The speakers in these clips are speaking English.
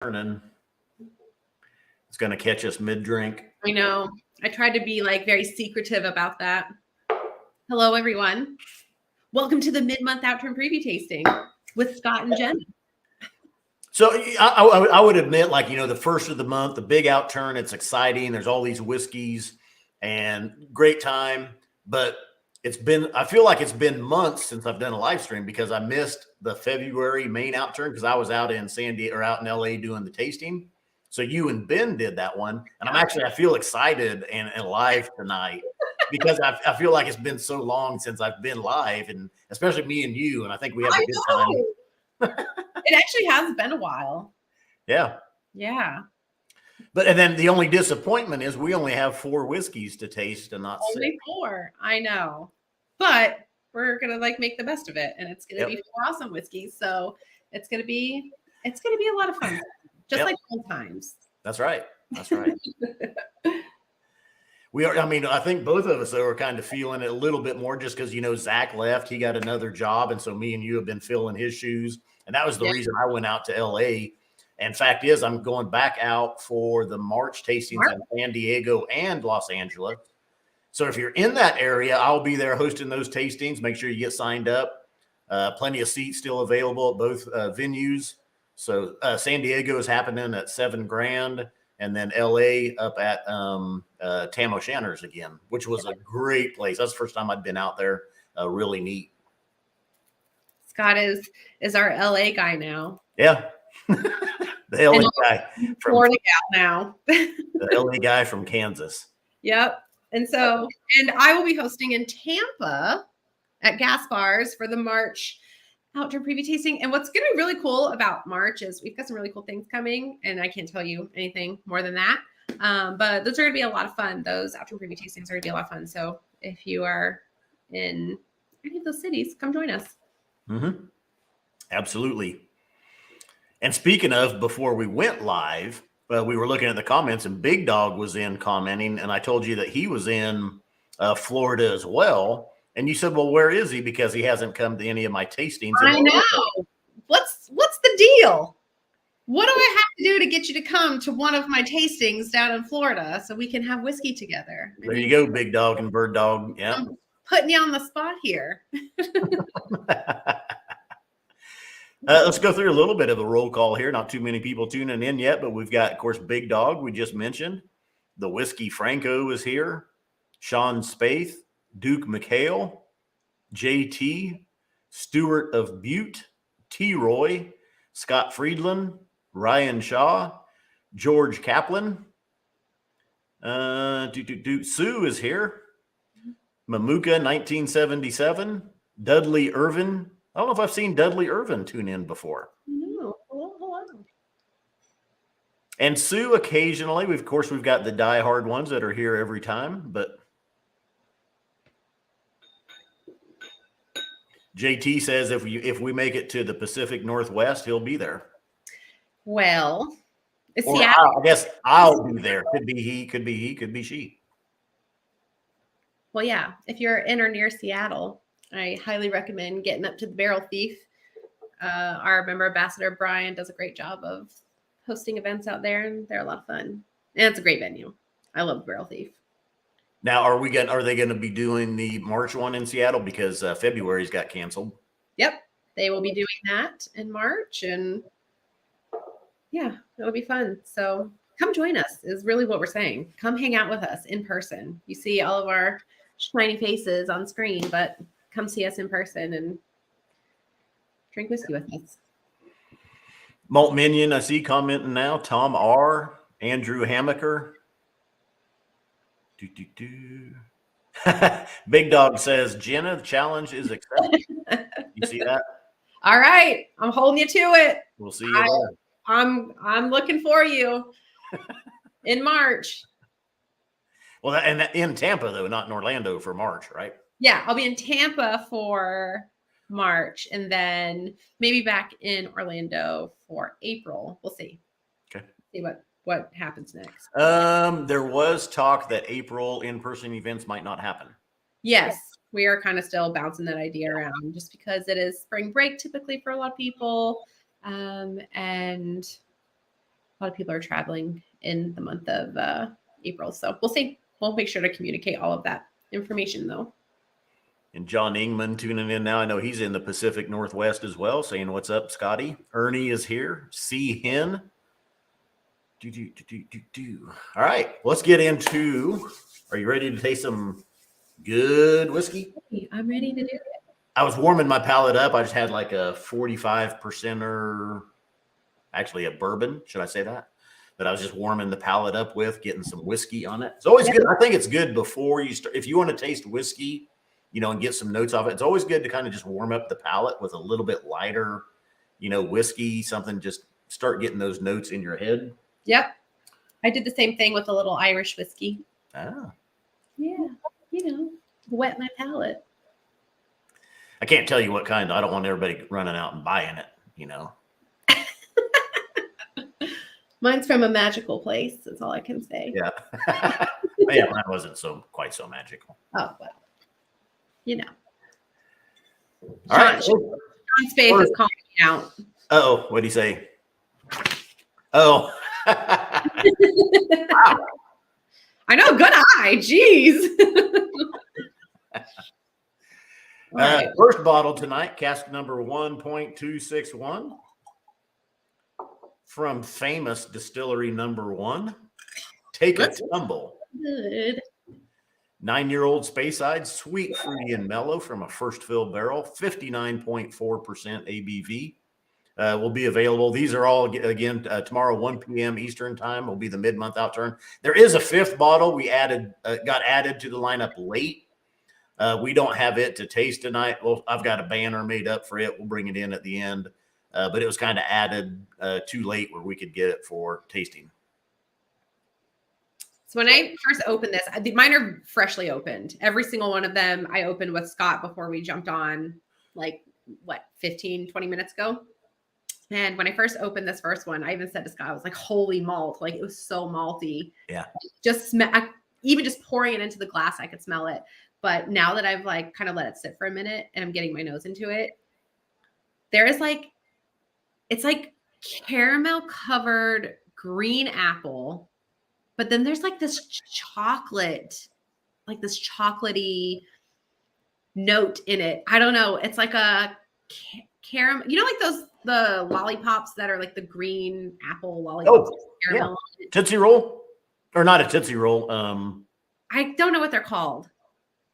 turning. It's going to catch us mid-drink. I know. I tried to be like very secretive about that. Hello, everyone. Welcome to the Mid-Month Outturn preview tasting with Scott and Jen. So I would admit, like, the first of the month, the big outturn, it's exciting. There's all these whiskeys and great time. But I feel like it's been months since I've done a live stream because I missed the February main outturn because I was out in San Diego or out in LA doing the tasting. So you and Ben did that one. And I feel excited and live tonight because I feel like it's been so long since I've been live, and especially me and you. And I think we have a good time. It actually has been a while. Yeah. Yeah. And then the only disappointment is we only have 4 whiskeys to taste and not only 6. 4. I know. But we're going to make the best of it. And it's going to be 4 awesome whiskeys. So it's going to be a lot of fun. Just like old times. That's right. That's right. I think both of us, though, are kind of feeling it a little bit more just because, Zach left. He got another job. And so me and you have been filling his shoes. And that was the reason I went out to LA. And fact is, I'm going back out for the March tastings in San Diego and Los Angeles. So if you're in that area, I'll be there hosting those tastings. Make sure you get signed up. Plenty of seats still available at both venues. So San Diego is happening at $7,000, and then LA up at Tam O'Shanter's again, which was a great place. That's the first time I'd been out there. Really neat. Scott is our LA guy now. Yeah. The LA guy from Florida gal now. The LA guy from Kansas. Yep. And I will be hosting in Tampa at Gas Bars for the March Outturn preview tasting. And what's going to be really cool about March is we've got some really cool things coming, and I can't tell you anything more than that. But those are going to be a lot of fun. Those Outturn preview tastings are going to be a lot of fun. So if you are in any of those cities, come join us. Mm-hmm. Absolutely. And speaking of, before we went live, we were looking at the comments, and Big Dog was in commenting, and I told you that he was in Florida as well. And you said, well, where is he? Because he hasn't come to any of my tastings. I know. What's the deal? What do I have to do to get you to come to one of my tastings down in Florida so we can have whiskey together? There you go, Big Dog and Bird Dog. Yeah. I'm putting you on the spot here. Let's go through a little bit of a roll call here. Not too many people tuning in yet, but we've got, of course, Big Dog, we just mentioned. The Whiskey Franco is here. Sean Spaeth, Duke McHale, JT, Stewart of Butte, T-Roy, Scott Friedland, Ryan Shaw, George Kaplan. Sue is here. Mamuka 1977, Dudley Irvin. I don't know if I've seen Dudley Irvin tune in before. No. Hello. And Sue occasionally. We've got the diehard ones that are here every time, but JT says if we make it to the Pacific Northwest, he'll be there. Well, I guess I'll be there. Could be he, could be she. Well, yeah. If you're in or near Seattle, I highly recommend getting up to the Barrel Thief. Our member ambassador, Brian, does a great job of hosting events out there, and they're a lot of fun. And it's a great venue. I love Barrel Thief. Now, are they going to be doing the March one in Seattle because February's got canceled? Yep. They will be doing that in March, and yeah, it'll be fun. So come join us is really what we're saying. Come hang out with us in person. You see all of our shiny faces on screen, but come see us in person and drink whiskey with us. Malt Minion, I see commenting now. Tom R. Andrew Hammaker. Big Dog says, Jenna, the challenge is accepted. You see that? All right. I'm holding you to it. We'll see you there. I'm looking for you in March. Well, and in Tampa, though, not in Orlando for March, right? Yeah, I'll be in Tampa for March and then maybe back in Orlando for April. We'll see. Okay. See what happens next. There was talk that April in-person events might not happen. Yes, we are kind of still bouncing that idea around just because it is spring break typically for a lot of people. And a lot of people are traveling in the month of April. So we'll see. We'll make sure to communicate all of that information though. And John Ingman tuning in now. I know he's in the Pacific Northwest as well, saying, "What's up, Scotty?" Ernie is here. C. Hen. All right, let's get into. Are you ready to taste some good whiskey? I'm ready to do it. I was warming my palate up. I just had like a 45%, actually a bourbon. Should I say that? But I was just warming the palate up with getting some whiskey on it. It's always good. I think it's good before you start. If you want to taste whiskey, and get some notes off it, it's always good to kind of just warm up the palate with a little bit lighter, whiskey, something, just start getting those notes in your head. Yep. I did the same thing with a little Irish whiskey. Ah. Yeah. Wet my palate. I can't tell you what kind. I don't want everybody running out and buying it, Mine's from a magical place. That's all I can say. Yeah. Yeah, mine wasn't quite so magical. Oh, well. All right. Sean's face is calling me out. Oh, what'd he say? Oh. Wow. I know. Good eye. Jeez. Right. First bottle tonight, cask number 1.261 from famous distillery number 1. Take a tumble. Good. 9-year-old Speyside, sweet, fruity, and mellow from a first fill barrel, 59.4% ABV. Will be available. These are all, again, tomorrow, 1 p.m. Eastern time will be the mid-month outturn. There is a 5th bottle we got added to the lineup late. We don't have it to taste tonight. Well, I've got a banner made up for it. We'll bring it in at the end. But it was kind of added too late where we could get it for tasting. So when I first opened this, mine are freshly opened. Every single one of them I opened with Scott before we jumped on, 15, 20 minutes ago. And when I first opened this first one, I even said to Scott, I was like, holy malt. It was so malty. Yeah. Even just pouring it into the glass, I could smell it. But now that I've kind of let it sit for a minute and I'm getting my nose into it, there is it's like caramel covered green apple. But then there's this chocolate, this chocolatey note in it. I don't know. It's like a caramel, the lollipops that are the green apple lollipops. Oh, caramel. Yeah. Tootsie Roll? Or not a Tootsie Roll. I don't know what they're called.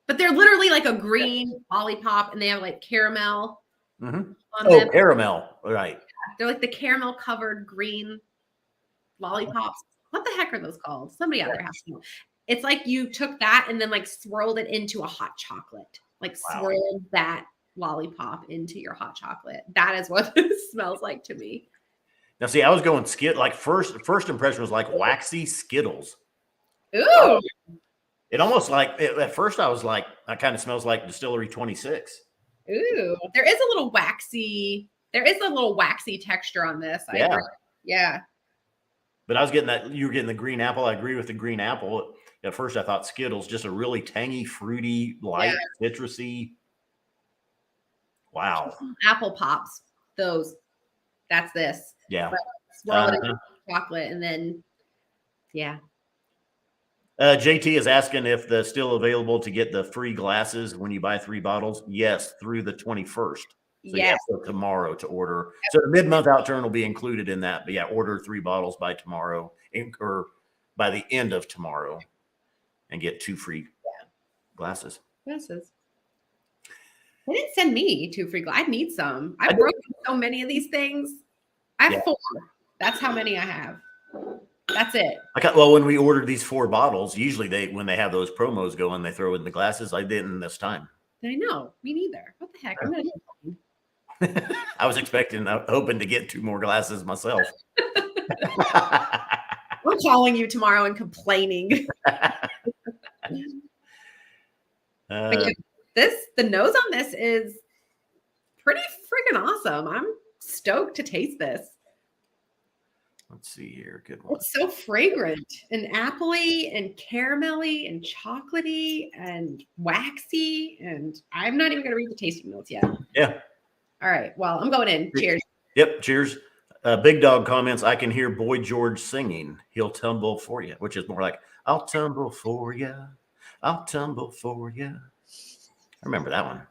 But they're literally a green lollipop and they have caramel. Mm-hmm. On them. Caramel. Right. They're the caramel covered green lollipops. What the heck are those called? Somebody out there has to know. It's you took that and then swirled it into a hot chocolate. Swirled that lollipop into your hot chocolate. That is what it smells like to me. Now, see, I was going first impression was waxy Skittles. Ooh. It almost at first I was that kind of smells like Distillery 26. Ooh, there is a little waxy texture on this. Yeah. Yeah. But I was getting that you were getting the green apple. I agree with the green apple. At first I thought Skittles, just a really tangy, fruity, light, citrusy. Wow. Apple pops. That's this. Yeah. Swirl it into chocolate and then JT is asking if they're still available to get the free glasses when you buy 3 bottles. Yes, through the 21st. So yes. So tomorrow to order. So the mid-month outturn will be included in that. But order 3 bottles by tomorrow or by the end of tomorrow and get 2 free glasses. They didn't send me 2 free glasses. I need some. I've broken so many of these things. I have 4. That's how many I have. That's it. When we ordered these 4 bottles, usually when they have those promos going, they throw in the glasses. I didn't this time. I know. Me neither. What the heck? I'm gonna I was hoping to get 2 more glasses myself. I'm calling you tomorrow and complaining. The nose on this is pretty freaking awesome. I'm stoked to taste this. Let's see here. Good one. It's so fragrant and appley and caramelly and chocolatey and waxy. And I'm not even going to read the tasting notes yet. Yeah. All right. Well, I'm going in. Cheers. Yep. Cheers. Big Dog comments, I can hear Boy George singing. He'll tumble for you, which is more like, I'll tumble for you. I'll tumble for you. I remember that one.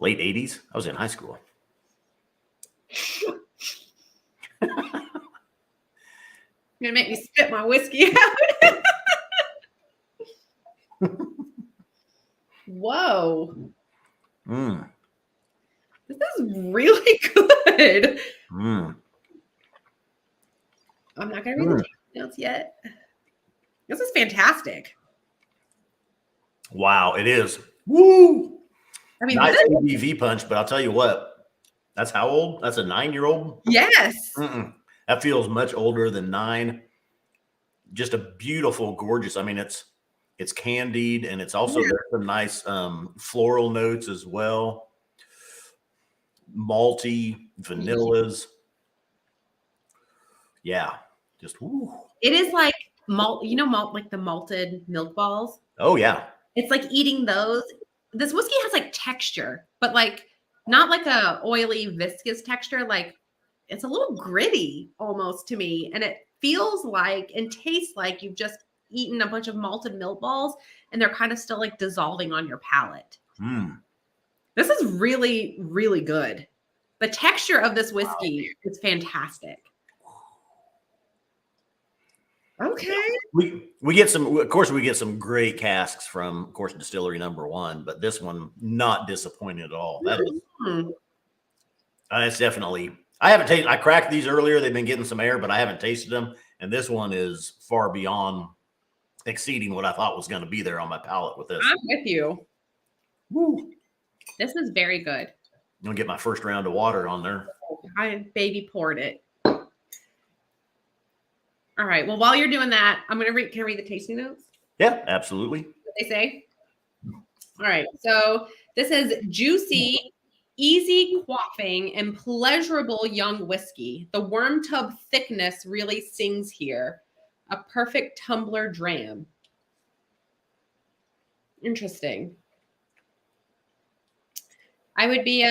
Late 80s. I was in high school. You're gonna make me spit my whiskey out. Whoa. Mm. This is really good. Mm. I'm not gonna read the notes yet. This is fantastic. Wow, it is. Woo! I mean, Nice this, ABV punch, but I'll tell you what, that's how old? That's a 9-year-old? yes. That feels much older than 9. Just a beautiful, gorgeous. I mean, it's candied, and it's also there's some nice floral notes as well. Malty, vanillas. Yeah, just woo. It is like malt, malt, like the malted milk balls. Oh yeah. It's like eating those. This whiskey has like texture, but like not like a oily, viscous texture. Like it's a little gritty almost to me. And it feels like and tastes like you've just eaten a bunch of malted milk balls and they're kind of still like dissolving on your palate. This is really, really good. The texture of this whiskey is fantastic. Okay. We get some, of course, we get some great casks from, of course, distillery number 1, but this one not disappointed at all. That is, it's definitely. I haven't tasted. I cracked these earlier. They've been getting some air, but I haven't tasted them. And this one is far beyond exceeding what I thought was going to be there on my palate with this. I'm with you. Woo. This is very good. I'm gonna get my first round of water on there. I baby poured it. All right. Well, while you're doing that, I'm going to read. Can I read the tasting notes? Yeah, absolutely. What they say? All right. So this is juicy, easy quaffing, and pleasurable young whiskey. The worm tub thickness really sings here. A perfect tumbler dram. Interesting. I would be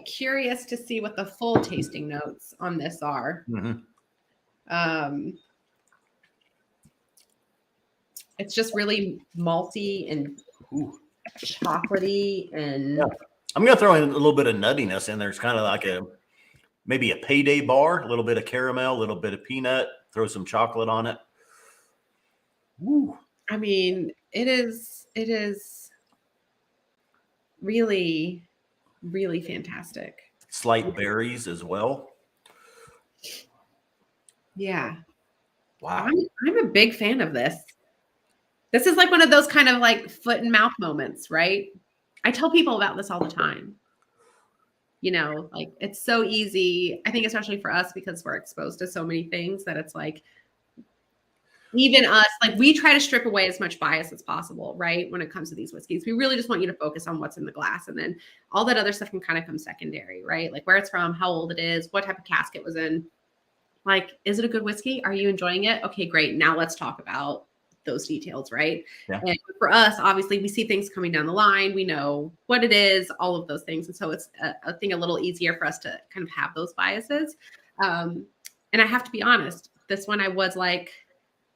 curious to see what the full tasting notes on this are. It's just really malty and chocolatey, and I'm gonna throw in a little bit of nuttiness in there. It's kind of like maybe a payday bar, a little bit of caramel, a little bit of peanut, throw some chocolate on it. Woo. I mean, it is really, really fantastic. Slight berries as well. Yeah. Wow. I'm a big fan of this. This is like one of those kind of like foot and mouth moments, right? I tell people about this all the time. Like it's so easy. I think especially for us because we're exposed to so many things that it's like, even us, like we try to strip away as much bias as possible, right? When it comes to these whiskeys, we really just want you to focus on what's in the glass. And then all that other stuff can kind of come secondary, right? Like where it's from, how old it is, what type of cask it was in. Like, is it a good whiskey? Are you enjoying it? Okay, great. Now let's talk about those details, right? Yeah. And for us, obviously, we see things coming down the line. We know what it is, all of those things. And so it's, I think, a little easier for us to kind of have those biases. And I have to be honest, this one I was like,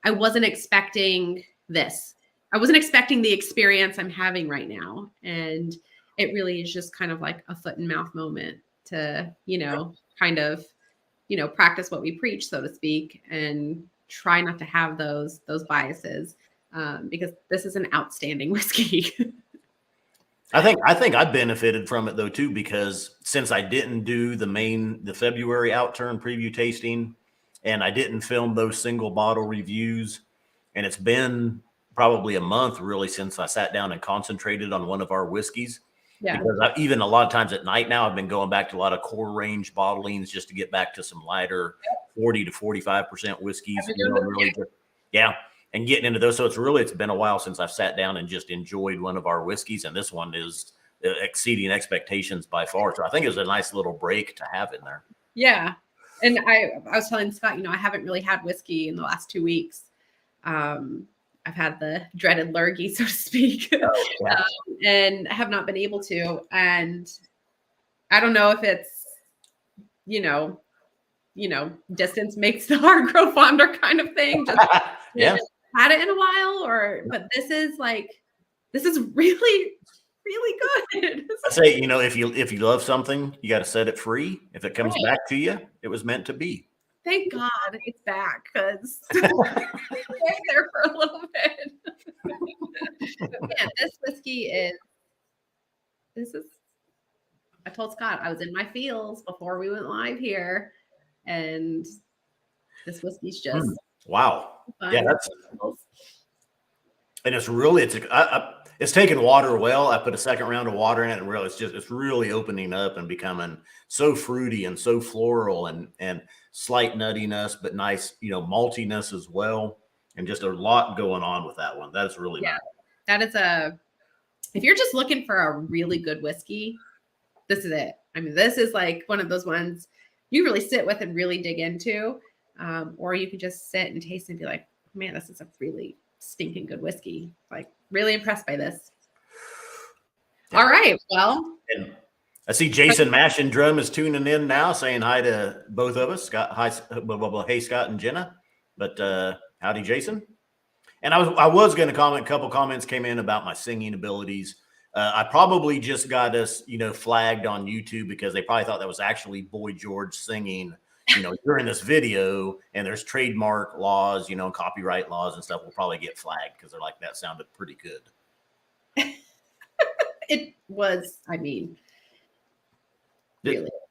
I wasn't expecting this. I wasn't expecting the experience I'm having right now. And it really is just kind of like a foot and mouth moment to, kind of, practice what we preach, so to speak, and try not to have those biases, because this is an outstanding whiskey. I think I benefited from it though too, because since I didn't do the February Outturn preview tasting, and I didn't film those single bottle reviews, and it's been probably a month really since I sat down and concentrated on one of our whiskeys. Yeah. Because even a lot of times at night now, I've been going back to a lot of core range bottlings just to get back to some lighter 40 to 45% whiskeys. And getting into those. So it's been a while since I've sat down and just enjoyed one of our whiskeys. And this one is exceeding expectations by far. So I think it was a nice little break to have in there. Yeah. And I was telling Scott, I haven't really had whiskey in the last 2 weeks. I've had the dreaded lurgy, so to speak, and have not been able to. And I don't know if it's, distance makes the heart grow fonder kind of thing. Just Yeah. had it in a while, but this is really, really good. I say, if you love something, you got to set it free. If it comes Right. back to you, it was meant to be. Thank God it's back, because right there for a little bit. Man, this whiskey this is, I told Scott I was in my feels before we went live here, and this whiskey's just Wow. fun. Yeah, and it's taken water well. I put a second round of water in it, and it's really opening up and becoming so fruity and so floral and slight nuttiness, but nice, maltiness as well. And just a lot going on with that one. That is really nice. That is if you're just looking for a really good whiskey, this is it. I mean, this is like one of those ones you really sit with and really dig into. Or you can just sit and taste and be like, man, this is a really stinking good whiskey. Like, really impressed by this. Yeah. All right. Well, and I see Jason Mashin Drum is tuning in now, saying hi to both of us. Scott, hi, hey Scott and Jenna. But howdy, Jason. And I was going to comment. A couple comments came in about my singing abilities. I probably just got us, flagged on YouTube because they probably thought that was actually Boy George singing, during this video. And there's trademark laws, copyright laws and stuff. Will probably get flagged because they're like, that sounded pretty good. It was, really.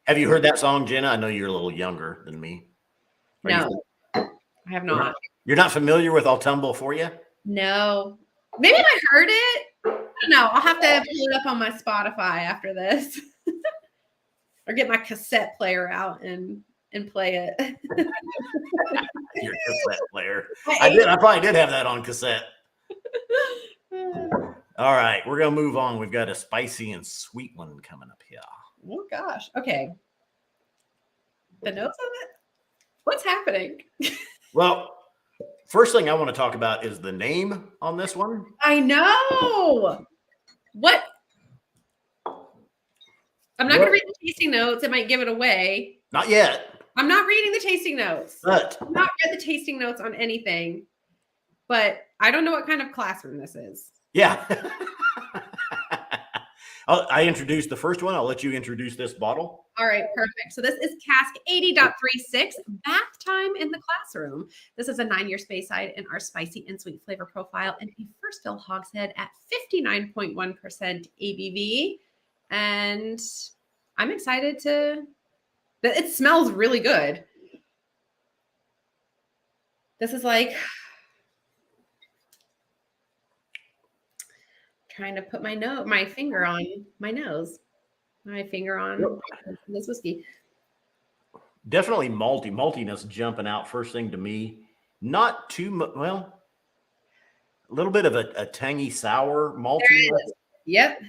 Have you heard that song, Jenna? I know you're a little younger than me. No, I have not. You're not familiar with I'll Tumble For You? No. Maybe I heard it. No, I'll have to pull it up on my Spotify after this. Or get my cassette player out and play it. Your cassette player. I probably did have that on cassette. All right, we're going to move on. We've got a spicy and sweet one coming up here. Oh, gosh. Okay. The notes of it? What's happening? Well, first thing I want to talk about is the name on this one. I know. What? I'm not going to read the tasting notes. It might give it away. Not yet. I'm not reading the tasting notes. But I've not read the tasting notes on anything. But I don't know what kind of classroom this is. Yeah. I introduced the first one. I'll let you introduce this bottle. All right, perfect. So this is cask 80.36, bath time in the classroom. This is a 9-year Speyside in our spicy and sweet flavor profile and a first fill hogshead at 59.1% ABV. And I'm excited it smells really good. This is like trying to put my finger on my nose. My finger on this whiskey. Definitely maltiness jumping out first thing to me. Not too much. Well, a little bit of a tangy sour maltiness. Yep.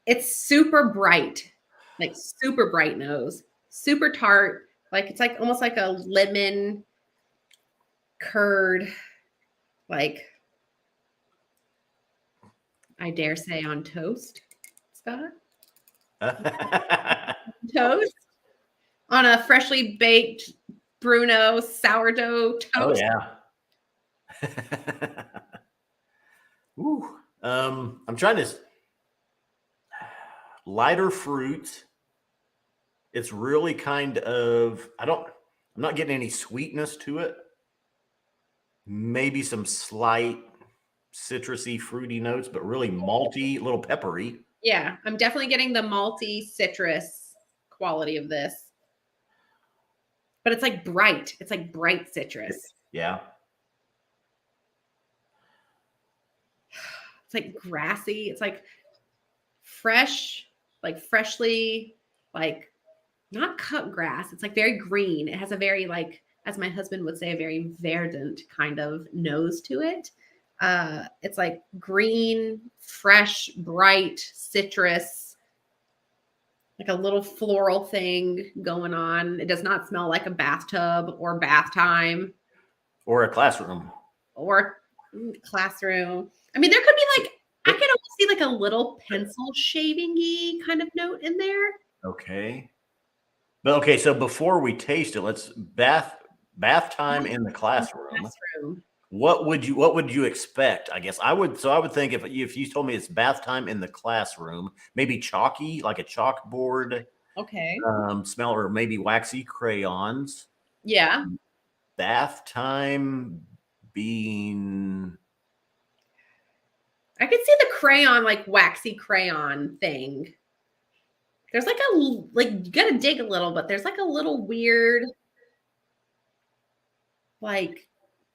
It's super bright, like super bright nose, super tart. Like it's like almost like a lemon curd, like I dare say on toast. Scott? Toast on a freshly baked Bruno sourdough toast. Oh yeah. Ooh. I'm trying to lighter fruit. It's really kind of I'm not getting any sweetness to it. Maybe some slight citrusy, fruity notes, but really malty, a little peppery. Yeah, I'm definitely getting the malty citrus quality of this. But it's like bright. It's like bright citrus. Yeah. It's like grassy. It's like fresh, like freshly, like not cut grass. It's like very green. It has a very, like, as my husband would say, a very verdant kind of nose to it. It's like green, fresh, bright, citrus, like a little floral thing going on. It does not smell like a bathtub or bath time. Or a classroom. Or classroom. I mean, there could be like, I could almost see like a little pencil shaving-y kind of note in there. Okay. But okay, so before we taste it, let's bath time in the classroom. Classroom. What would you expect? I guess I would think if you told me it's bath time in the classroom, maybe chalky, like a chalkboard Okay. smell, or maybe waxy crayons. Yeah. Bath time being I could see the crayon, like waxy crayon thing. There's like you gotta dig a little, but there's like a little weird, like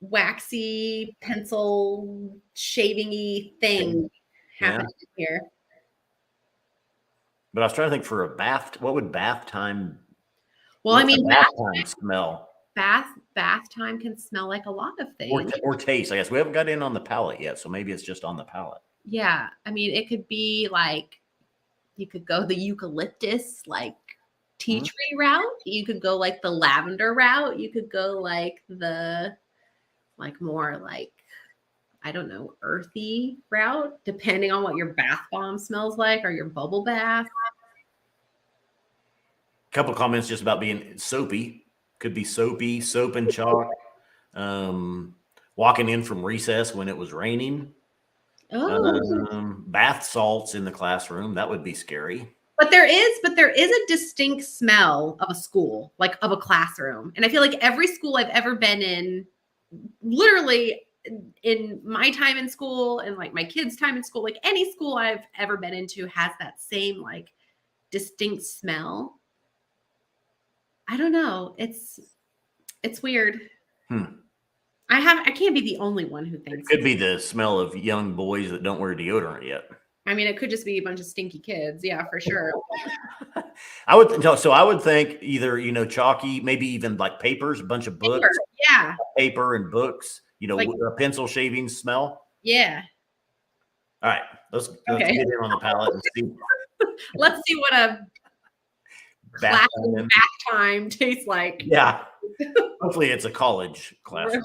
waxy pencil shaving-y thing yeah. happening here. But I was trying to think for a bath. What would bath time? Well, I What's a mean, bath time smell bath time can smell like a lot of things. or taste? I guess we haven't got in on the palate yet, so maybe it's just on the palate. Yeah, I mean, it could be like you could go the eucalyptus, like tea tree route. You could go like the lavender route. You could go like the more like, I don't know, earthy route, depending on what your bath bomb smells like or your bubble bath. Couple comments just about being soapy. Could be soapy, soap and chalk. Walking in from recess when it was raining. Oh, Bath salts in the classroom. That would be scary. but there is a distinct smell of a school, like of a classroom. And I feel like every school I've ever been in, literally in my time in school and like my kids' time in school, like any school I've ever been into has that same like distinct smell. I don't know. It's weird. I can't be the only one who thinks. It could be the smell of young boys that don't wear deodorant yet. I mean, it could just be a bunch of stinky kids. Yeah, for sure. I would think either, chalky, maybe even like papers, a bunch of books. Yeah. Paper and books, like a pencil shaving smell. Yeah. All right. Let's get in on the palate and see. Let's see what a bath time tastes like. Yeah. Hopefully it's a college classroom.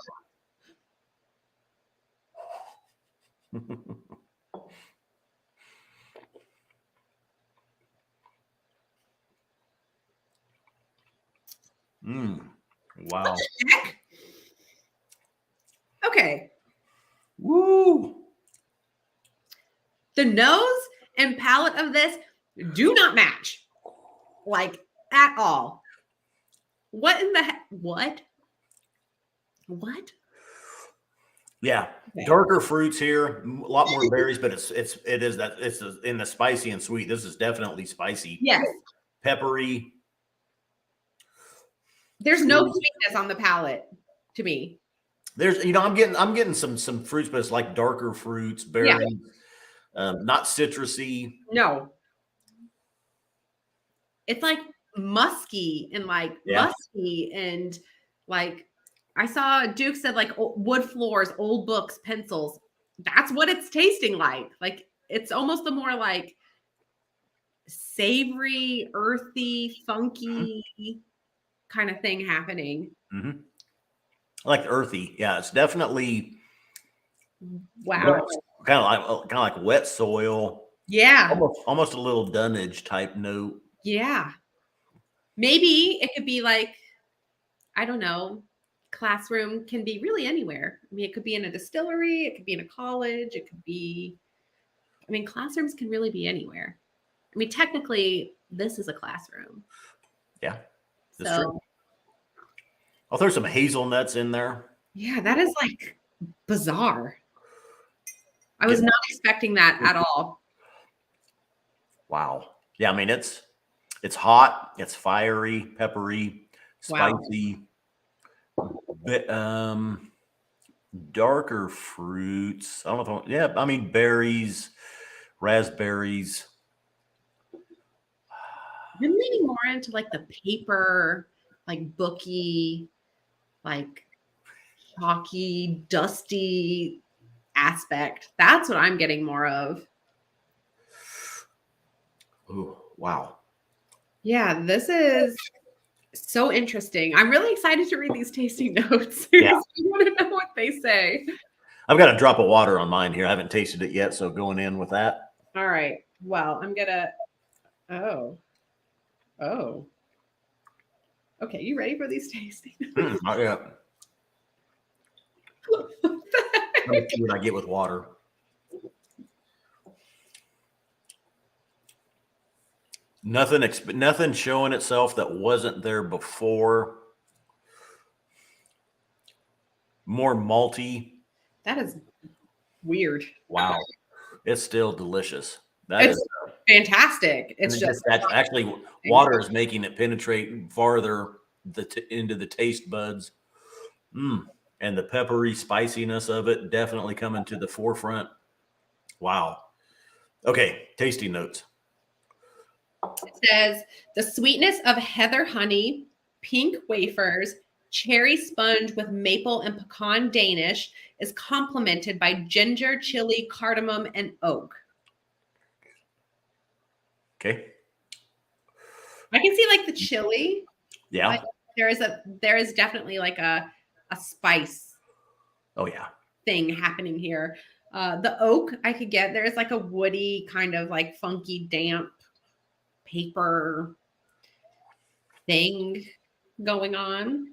Wow. Okay. Woo. The nose and palate of this do not match, like at all. What in the heck? What? Yeah. Okay. Darker fruits here, a lot more berries, but it's in the spicy and sweet. This is definitely spicy. Yes. Peppery. There's no sweetness on the palate to me. There's, I'm getting some fruits, but it's like darker fruits, berries, not citrusy. No. It's like musky and musky and like, I saw Duke said like wood floors, old books, pencils. That's what it's tasting like. Like it's almost a more like savory, earthy, funky kind of thing happening. I like earthy. Yeah, it's definitely wow. Kind of like wet soil. Yeah. Almost a little dunnage type note. Yeah. Maybe it could be like, I don't know. Classroom can be really anywhere. I mean, it could be in a distillery, it could be in a college, it could be, I mean, classrooms can really be anywhere. I mean, technically, this is a classroom. Yeah, that's true. I'll throw some hazelnuts in there. Yeah, that is like bizarre. I was not expecting that at all. Wow. Yeah, I mean, it's hot, it's fiery, peppery, spicy. Wow. But, darker fruits. I don't know. I mean, berries, raspberries. I'm leaning more into like the paper, like booky, like chalky, dusty aspect. That's what I'm getting more of. Oh, wow. Yeah, this is so interesting. I'm really excited to read these tasting notes. Yeah. I want to know what they say. I've got a drop of water on mine here. I haven't tasted it yet, so going in with that. All right. Well, I'm gonna. Oh. Okay, you ready for these tasting? Not yet. Let me see what I get with water. Nothing showing itself that wasn't there before. More malty. That is weird. Wow. It's still delicious. It's fantastic. It's just that's actually water is making it penetrate farther into the taste buds. And the peppery spiciness of it definitely coming to the forefront. Wow. Okay, tasting notes. It says the sweetness of heather honey, pink wafers, cherry sponge with maple and pecan Danish is complemented by ginger, chili, cardamom, and oak. Okay. I can see like the chili. Yeah. Like there is definitely like a spice. Oh yeah. Thing happening here. The oak I could get. There's like a woody kind of like funky damp paper thing going on.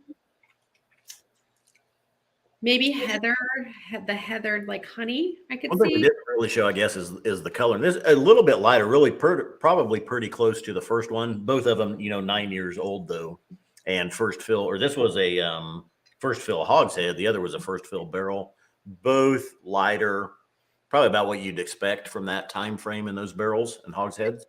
Maybe the heathered like honey. I could One thing see. it didn't really show, I guess, is the color. And this is a little bit lighter, really probably pretty close to the first one. Both of them, 9 years old though. And first fill, or this was a first fill hogshead. The other was a first fill barrel. Both lighter, probably about what you'd expect from that time frame in those barrels and hogsheads.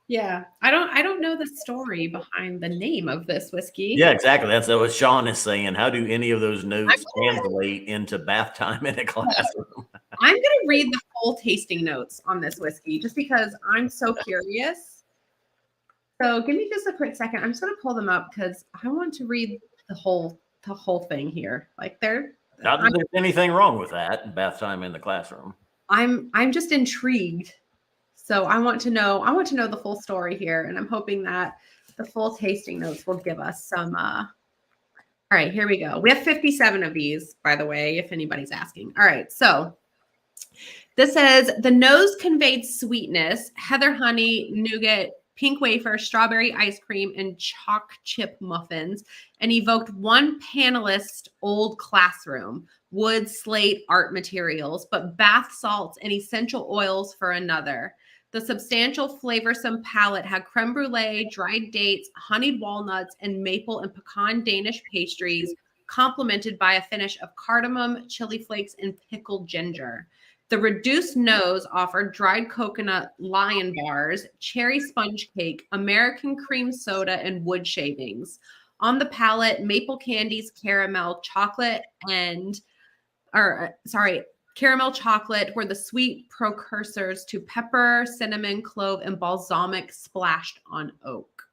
Yeah, I don't know the story behind the name of this whiskey. Yeah, exactly. That's what Sean is saying. How do any of those notes translate into bath time in a classroom? I'm gonna read the full tasting notes on this whiskey just because I'm so curious. So give me just a quick second. I'm just gonna pull them up because I want to read the whole thing here. Like Not that there's anything wrong with that, bath time in the classroom. I'm just intrigued. So I want to know the full story here, and I'm hoping that the full tasting notes will give us some all right, here we go. We have 57 of these, by the way, if anybody's asking. All right, so this says the nose conveyed sweetness, heather honey, nougat, pink wafer, strawberry ice cream, and chalk chip muffins, and evoked one panelist old classroom, wood, slate, art materials, but bath salts and essential oils for another. The substantial flavorsome palate had creme brulee, dried dates, honeyed walnuts, and maple and pecan Danish pastries, complemented by a finish of cardamom, chili flakes, and pickled ginger. The reduced nose offered dried coconut lion bars, cherry sponge cake, American cream soda, and wood shavings. On the palate, maple candies, caramel chocolate were the sweet precursors to pepper, cinnamon, clove, and balsamic splashed on oak.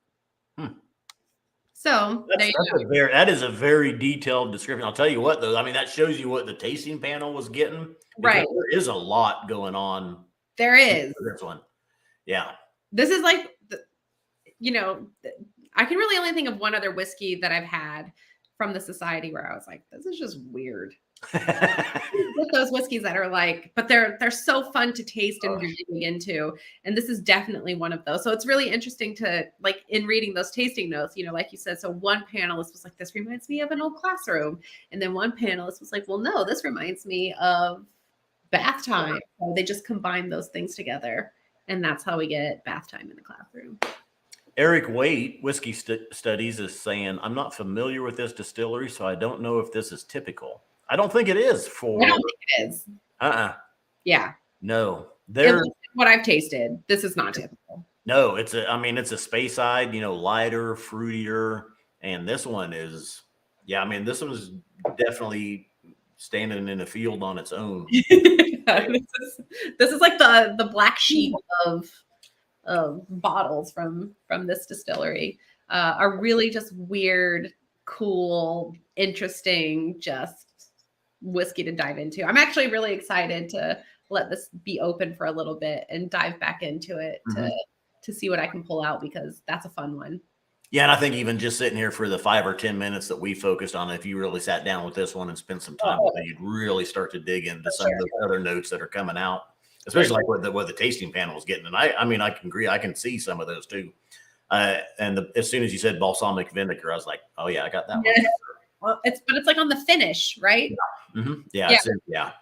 So that is a very detailed description. I'll tell you what, though. I mean, that shows you what the tasting panel was getting. Right. There is a lot going on. There is. This one. Yeah. This is like, I can really only think of one other whiskey that I've had from the society where I was like, this is just weird. With those whiskeys that are like, but they're so fun to taste and really dig into, and this is definitely one of those. So it's really interesting to, like, in reading those tasting notes, like you said, so one panelist was like, this reminds me of an old classroom, and then one panelist was like, well, no, this reminds me of bath time. So they just combine those things together, and that's how we get bath time in the classroom. Eric Waite, Whiskey Studies, is saying, I'm not familiar with this distillery, so I don't know if this is typical. I don't think it is. I don't think it is. Yeah. No. What I've tasted, this is not typical. No, it's a Speyside, lighter, fruitier, and this one is, this one is definitely standing in a field on its own. This is like the black sheep of bottles from this distillery. Are really just weird, cool, interesting, just whiskey to dive into. I'm actually really excited to let this be open for a little bit and dive back into it to see what I can pull out, because that's a fun one. Yeah, and I think even just sitting here for the 5 or 10 minutes that we focused on, if you really sat down with this one and spent some time with it, you'd really start to dig into some of the other notes that are coming out, especially like what the tasting panel is getting. And I mean, I can agree. I can see some of those too. As soon as you said balsamic vinegar, I was like, oh yeah, I got that one. Yeah. Well, it's like on the finish, right? Yeah. Yeah. Yeah.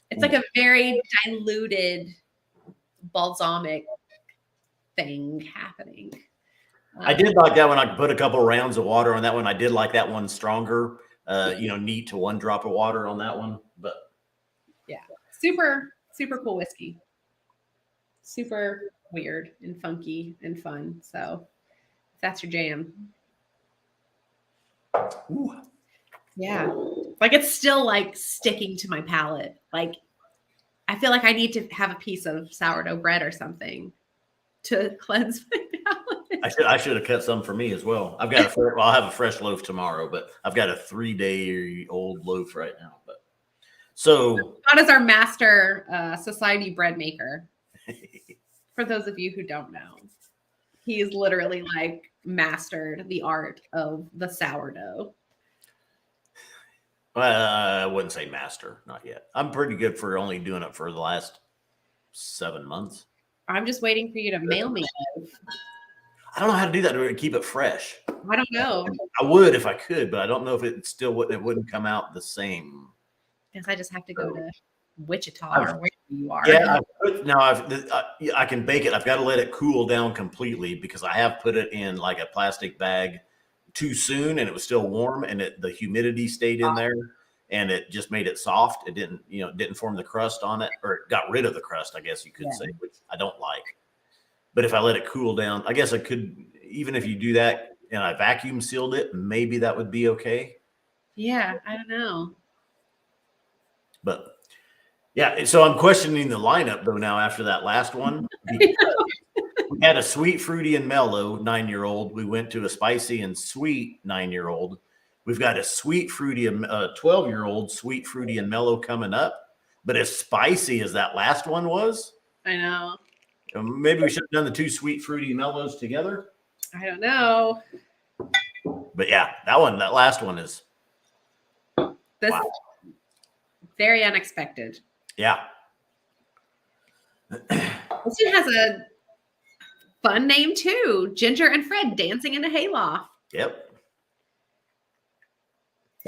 It's like a very diluted balsamic thing happening. I did like that one. I put a couple rounds of water on that one. I did like that one stronger, neat to 1 drop of water on that one. But yeah, super, super cool whiskey. Super weird and funky and fun. So if that's your jam. Ooh. Yeah. Like it's still like sticking to my palate. Like I feel like I need to have a piece of sourdough bread or something to cleanse my palate. I should have cut some for me as well. I'll have a fresh loaf tomorrow, but I've got a 3-day-old loaf right now. But so Scott is our master society bread maker. For those of you who don't know, he is literally like mastered the art of the sourdough. I wouldn't say master, not yet. I'm pretty good for only doing it for the last 7 months. I'm just waiting for you to mail me. I don't know how to do that to keep it fresh. I don't know. I would if I could, but I don't know if it wouldn't come out the same. Guess I just have to go to Wichita or wherever you are. Yeah, I can bake it. I've got to let it cool down completely because I have put it in like a plastic bag too soon and it was still warm and the humidity stayed in there and it just made it soft. It didn't form the crust on it, or it got rid of the crust, I guess you could say, which I don't like. But if I let it cool down, I guess I could, even if you do that and I vacuum sealed it, maybe that would be okay. Yeah, I don't know. But yeah, so I'm questioning the lineup though now after that last one. We had a sweet, fruity, and mellow 9-year-old. We went to a spicy and sweet 9-year-old. We've got a sweet, fruity, and 12-year-old sweet, fruity, and mellow coming up. But as spicy as that last one was, I know. Maybe we should have done the 2 sweet, fruity mellows together. I don't know. But yeah, that last one is wow. Very unexpected. Yeah. This one has a fun name too. Ginger and Fred dancing in a hayloft. Yep.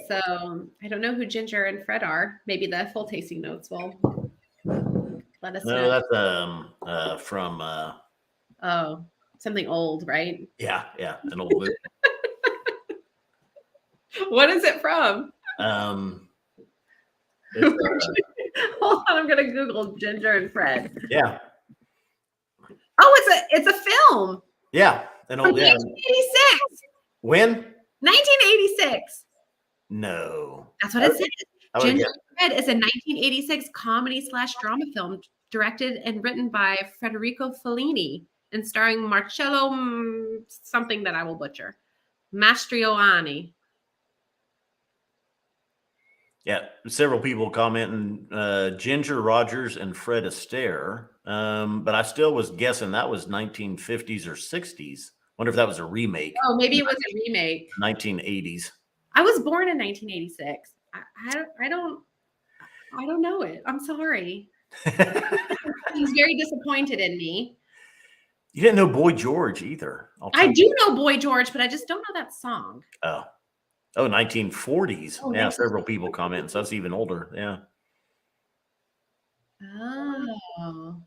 So I don't know who Ginger and Fred are. Maybe the full tasting notes will let us know. No, that's from something old, right? Yeah, an old movie. What is it from? Hold on, I'm gonna Google Ginger and Fred. Yeah. Oh, it's a film. Yeah, an old 1986. When? 1986. No. That's what it says. Ginger and Fred is a 1986 comedy/drama film directed and written by Federico Fellini and starring Marcello something that I will butcher. Mastroianni. Yeah, several people commenting Ginger Rogers and Fred Astaire. But I still was guessing that was 1950s or 60s. Wonder if that was a remake. Oh, maybe it was a remake. 1980s. I was born in 1986. I don't know it. I'm sorry. He's very disappointed in me. You didn't know Boy George either. I do know Boy George, but I just don't know that song. Oh, 1940s. Oh, yeah, several people commenting. So that's even older. Yeah. Oh.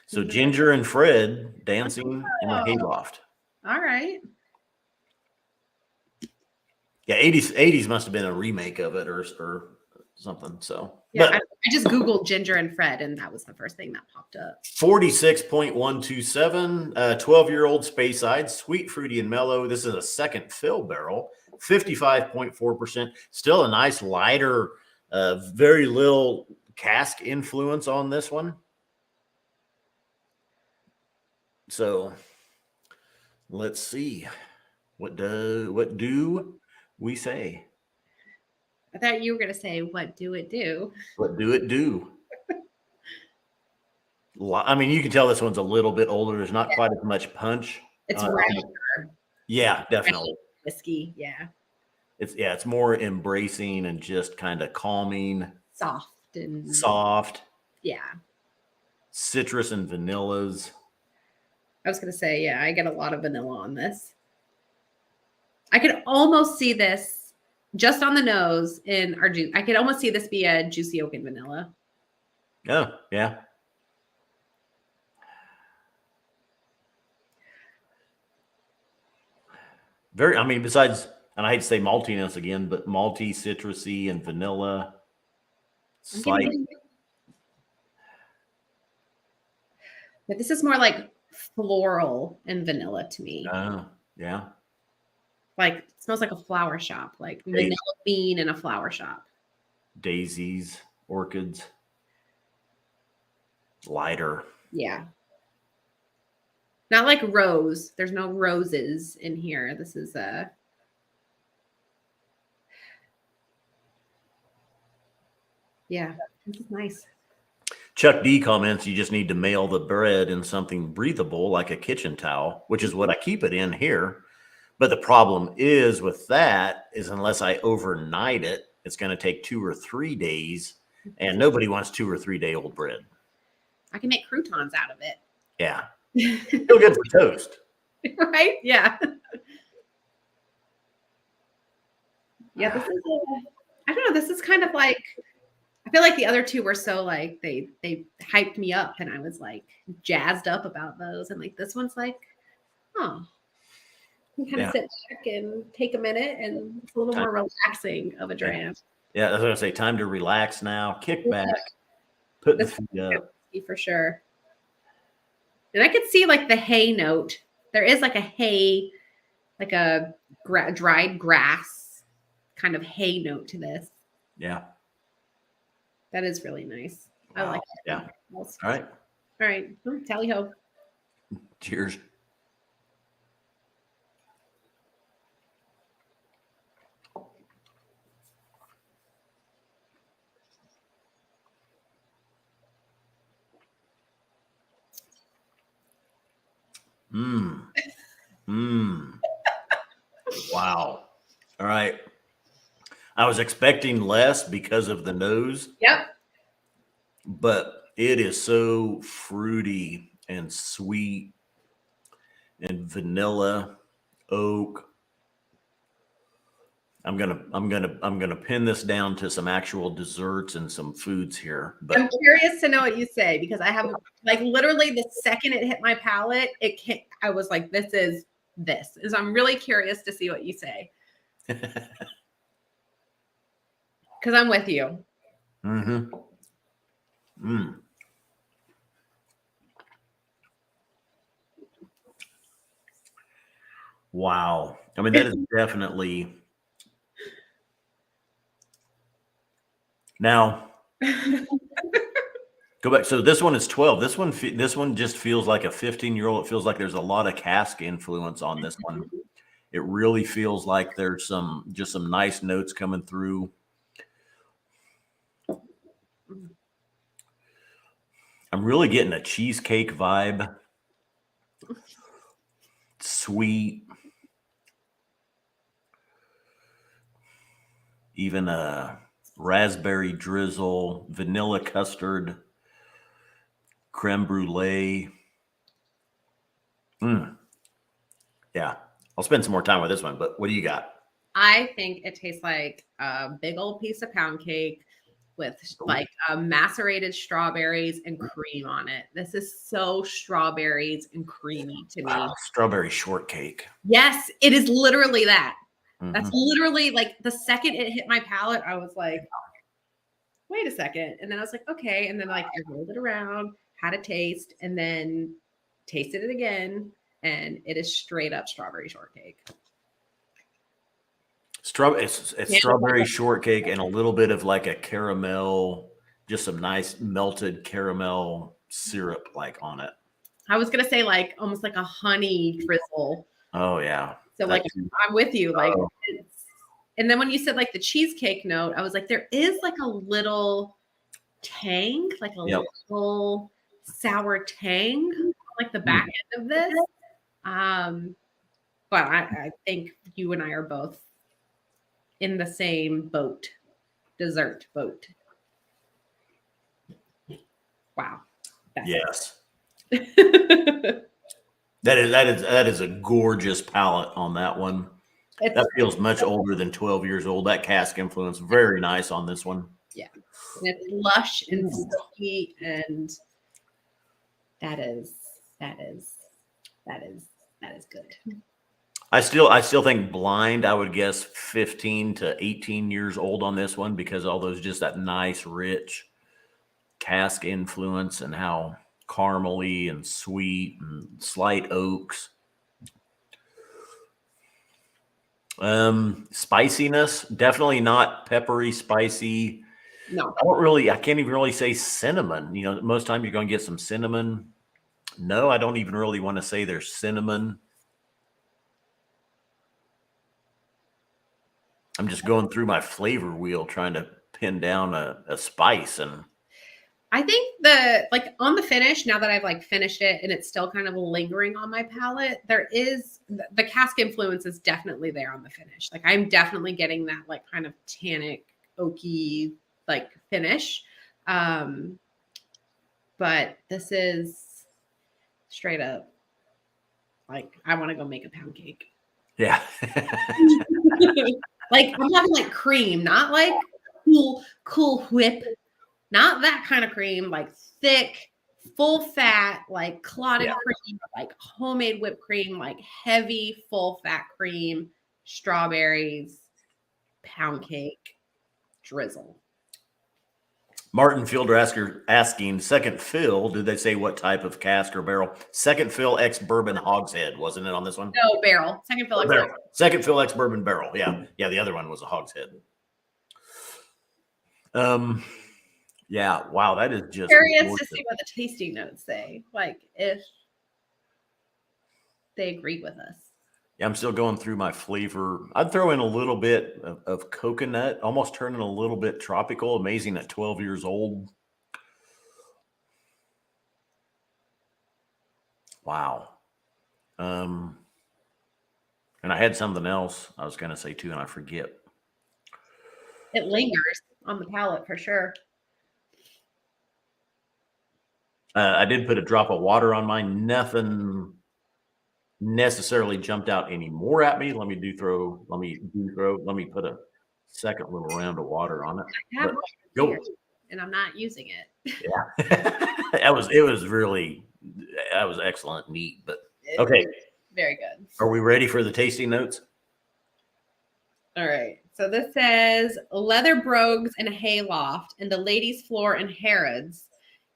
So Ginger and Fred dancing in a hayloft. All right. Yeah, 80s must have been a remake of it or something. So yeah, I just Googled Ginger and Fred, and that was the first thing that popped up. 46.127, 12-year-old Speyside, sweet, fruity, and mellow. This is a second fill barrel, 55.4%. Still a nice lighter, very little cask influence on this one. So let's see. What do we say? I thought you were going to say, what do it do? What do it do? I mean, you can tell this one's a little bit older. There's not quite as much punch. It's regular. Yeah, definitely. Whiskey, yeah. It's more embracing and just kind of calming. Soft. Soft. Yeah. Citrus and vanillas. I was going to say, yeah, I get a lot of vanilla on this. I could almost see this just on the nose in our juice. I could almost see this be a juicy oak and vanilla. Oh, yeah. Very, I mean, besides, and I hate to say maltiness again, but malty, citrusy, and vanilla. Slight. But this is more like floral and vanilla to me. Oh, yeah. Like it smells like a flower shop, like vanilla bean in a flower shop. Daisies, orchids. Lighter. Yeah. Not like rose. There's no roses in here. This is yeah, this is nice. Chuck D comments, you just need to mail the bread in something breathable like a kitchen towel, which is what I keep it in here. But the problem is with that is unless I overnight it, it's going to take 2 or 3 days, and nobody wants 2 or 3 day old bread. I can make croutons out of it. Yeah. Still good for toast. Right? Yeah. Yeah, this is I don't know, this is kind of like I feel like the other two were so like they hyped me up and I was like jazzed up about those. And like this one's like, oh, you can kind of sit back and take a minute and it's a little more relaxing of a dram. Yeah, that's what I say. Time to relax now, kick back, put the feet up. For sure. And I could see like the hay note. There is like a hay, like a dried grass kind of hay note to this. Yeah. That is really nice. Wow. I like it. Yeah. All right. All right. Tally ho. Cheers. Wow. All right. I was expecting less because of the nose. Yep. But it is so fruity and sweet and vanilla, oak. I'm gonna pin this down to some actual desserts and some foods here. But I'm curious to know what you say because I have like literally the second it hit my palate, I was like, this is this. So I'm really curious to see what you say. Because I'm with you. Mm-hmm. Mm. Wow. I mean, that is definitely. Now, go back. So this one is 12. This one just feels like a 15-year-old. It feels like there's a lot of cask influence on this one. It really feels like there's some nice notes coming through. I'm really getting a cheesecake vibe. Sweet. Even a raspberry drizzle, vanilla custard, creme brulee. Yeah. I'll spend some more time with this one, but what do you got? I think it tastes like a big old piece of pound cake with like macerated strawberries and cream on it. This is so strawberries and creamy to me. Strawberry shortcake. Yes, it is literally that. Mm-hmm. That's literally like the second it hit my palate, I was like, wait a second. And then I was like, okay. And then like I rolled it around, had a taste, and then tasted it again. And it is straight up strawberry shortcake. It's strawberry shortcake and a little bit of like a caramel, just some nice melted caramel syrup like on it. I was gonna say like almost like a honey drizzle. Oh yeah. So like I'm with you. Like and then when you said like the cheesecake note, I was like, there is like a little tang, like a little sour tang, like the back end of this. But I think you and I are both in the same boat, dessert boat. Wow. Yes. That is a gorgeous palette on that one. It's, That feels much older than 12 years old. That cask influence, very nice on this one. yeah, and it's lush and Ooh. silky, and that is good. I still think blind. I would guess 15 to 18 years old on this one because all those just that nice, rich cask influence and how caramely and sweet and slight oaks. Spiciness, definitely not peppery, spicy. No, I can't even really say cinnamon. You know, most time you're going to get some cinnamon. No, I don't even really want to say there's cinnamon. I'm just going through my flavor wheel trying to pin down a spice. And I think like on the finish, now that I've like finished it and it's still kind of lingering on my palate, there is the cask influence is definitely there on the finish. Like I'm definitely getting that like kind of tannic, oaky like finish. But this is straight up like I want to go make a pound cake. yeah. Like I'm having like cream, not like cool whip, not that kind of cream, like thick, full fat, like clotted cream, like homemade whipped cream, like heavy, full fat cream, strawberries, pound cake, drizzle. Martin Fielder asking, second fill, did they say what type of cask or barrel? Second fill ex bourbon hogshead, wasn't it on this one? No, barrel. Second fill. Barrel. Second fill ex bourbon barrel. Yeah. Yeah. The other one was a hogshead. Yeah. Wow. That is just Curious gorgeous. to see what the tasting notes say. Like if they agree with us. Yeah, I'm still going through my flavor. I'd throw in a little bit of coconut, almost turning a little bit tropical. Amazing at 12 years old. Wow. And I had something else I was going to say too, and I forget. It lingers on the palate for sure. I did put a drop of water on mine. Nothing necessarily jumped out anymore at me. Let me put a second little round of water on it. I have Go. here, and I'm not using it. Yeah. It was excellent, neat, but okay. Very good. Are we ready for the tasting notes? All right. So this says leather brogues and hayloft and the ladies' floor and Harrods,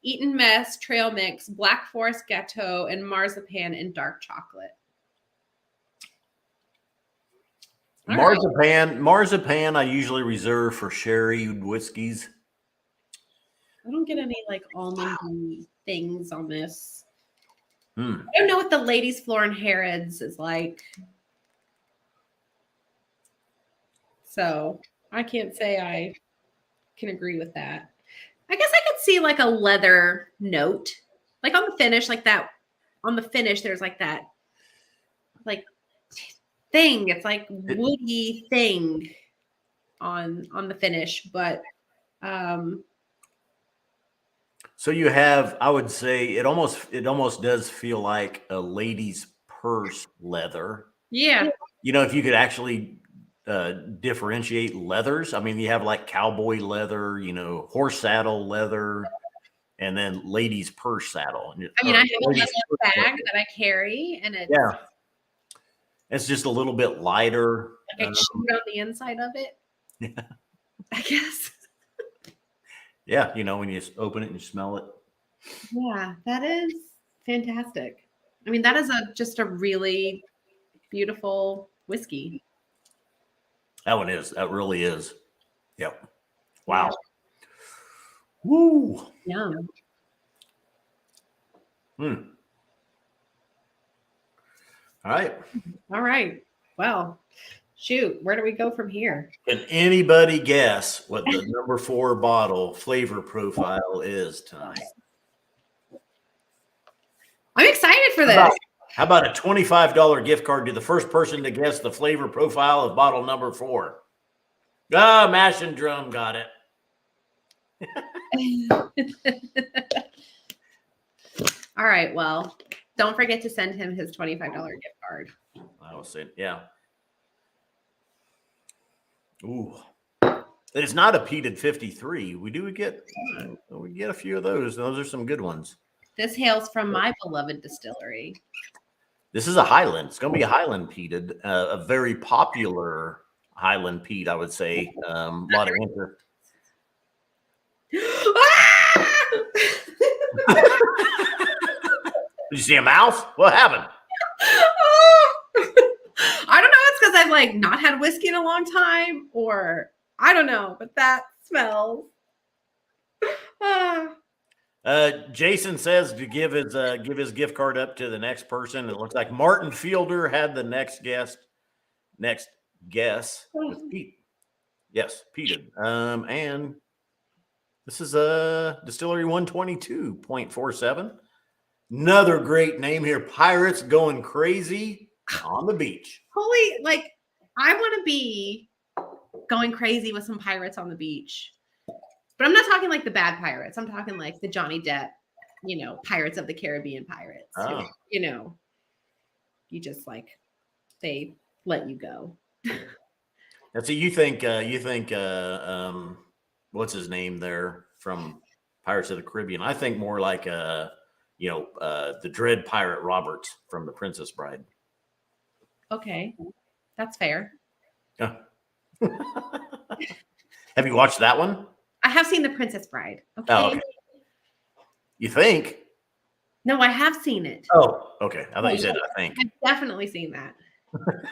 Eton mess, trail mix, black forest gâteau, and marzipan and dark chocolate. All Marzipan I usually reserve for sherry whiskeys. I don't get any like almondy things on this. I don't know what the ladies' floor and Harrods is like. So I can't say I can agree with that. I guess I could see like a leather note, like on the finish, like that. On the finish, there's like that, like thing. It's like woody thing on the finish, but so you have, I would say, it almost does feel like a lady's purse leather. Yeah. You know, if you could actually differentiate leathers. I mean, you have like cowboy leather, you know, horse saddle leather, and then ladies' purse saddle. I mean, I have a leather bag that I carry, and it's just a little bit lighter. Like I chewed on the inside of it. Yeah, I guess. Yeah, you know, when you open it and you smell it. Yeah, that is fantastic. I mean, that is just a really beautiful whiskey. That one is. That really is. Yep. Wow. Yeah. Woo. Yum. All right. All right. Well, shoot, where do we go from here? Can anybody guess what the number 4 bottle flavor profile is tonight? I'm excited for this. How about a $25 gift card to the first person to guess the flavor profile of bottle number 4? Ah, Mash and Drum got it. All right. Well, Don't forget to send him his $25 gift card. I was saying, yeah. Ooh. It's not a peated 53. We get a few of those. Those are some good ones. This hails from my beloved distillery. This is a Highland. It's going to be a Highland peated, a very popular Highland peat, I would say. A lot of winter. Did you see a mouse? What happened? I don't know. It's because I've like not had whiskey in a long time, or I don't know, but that smells. Jason says to give his gift card up to the next person. It looks like Martin Fielder had the next guess with Pete. Yes, peated. And this is a Distillery 122.47. Another great name here. Pirates going crazy on the beach. Holy, like, I want to be going crazy with some pirates on the beach. But I'm not talking like the bad pirates. I'm talking like the Johnny Depp, Pirates of the Caribbean pirates. Oh. Who, you just like, they let you go. And so you think what's his name there from Pirates of the Caribbean? I think more like the Dread Pirate Roberts from The Princess Bride. Okay, that's fair. Yeah. Have you watched that one? I have seen The Princess Bride. Okay. Oh, okay. You think? No, I have seen it. Oh, okay. I thought you said I think. I've definitely seen that.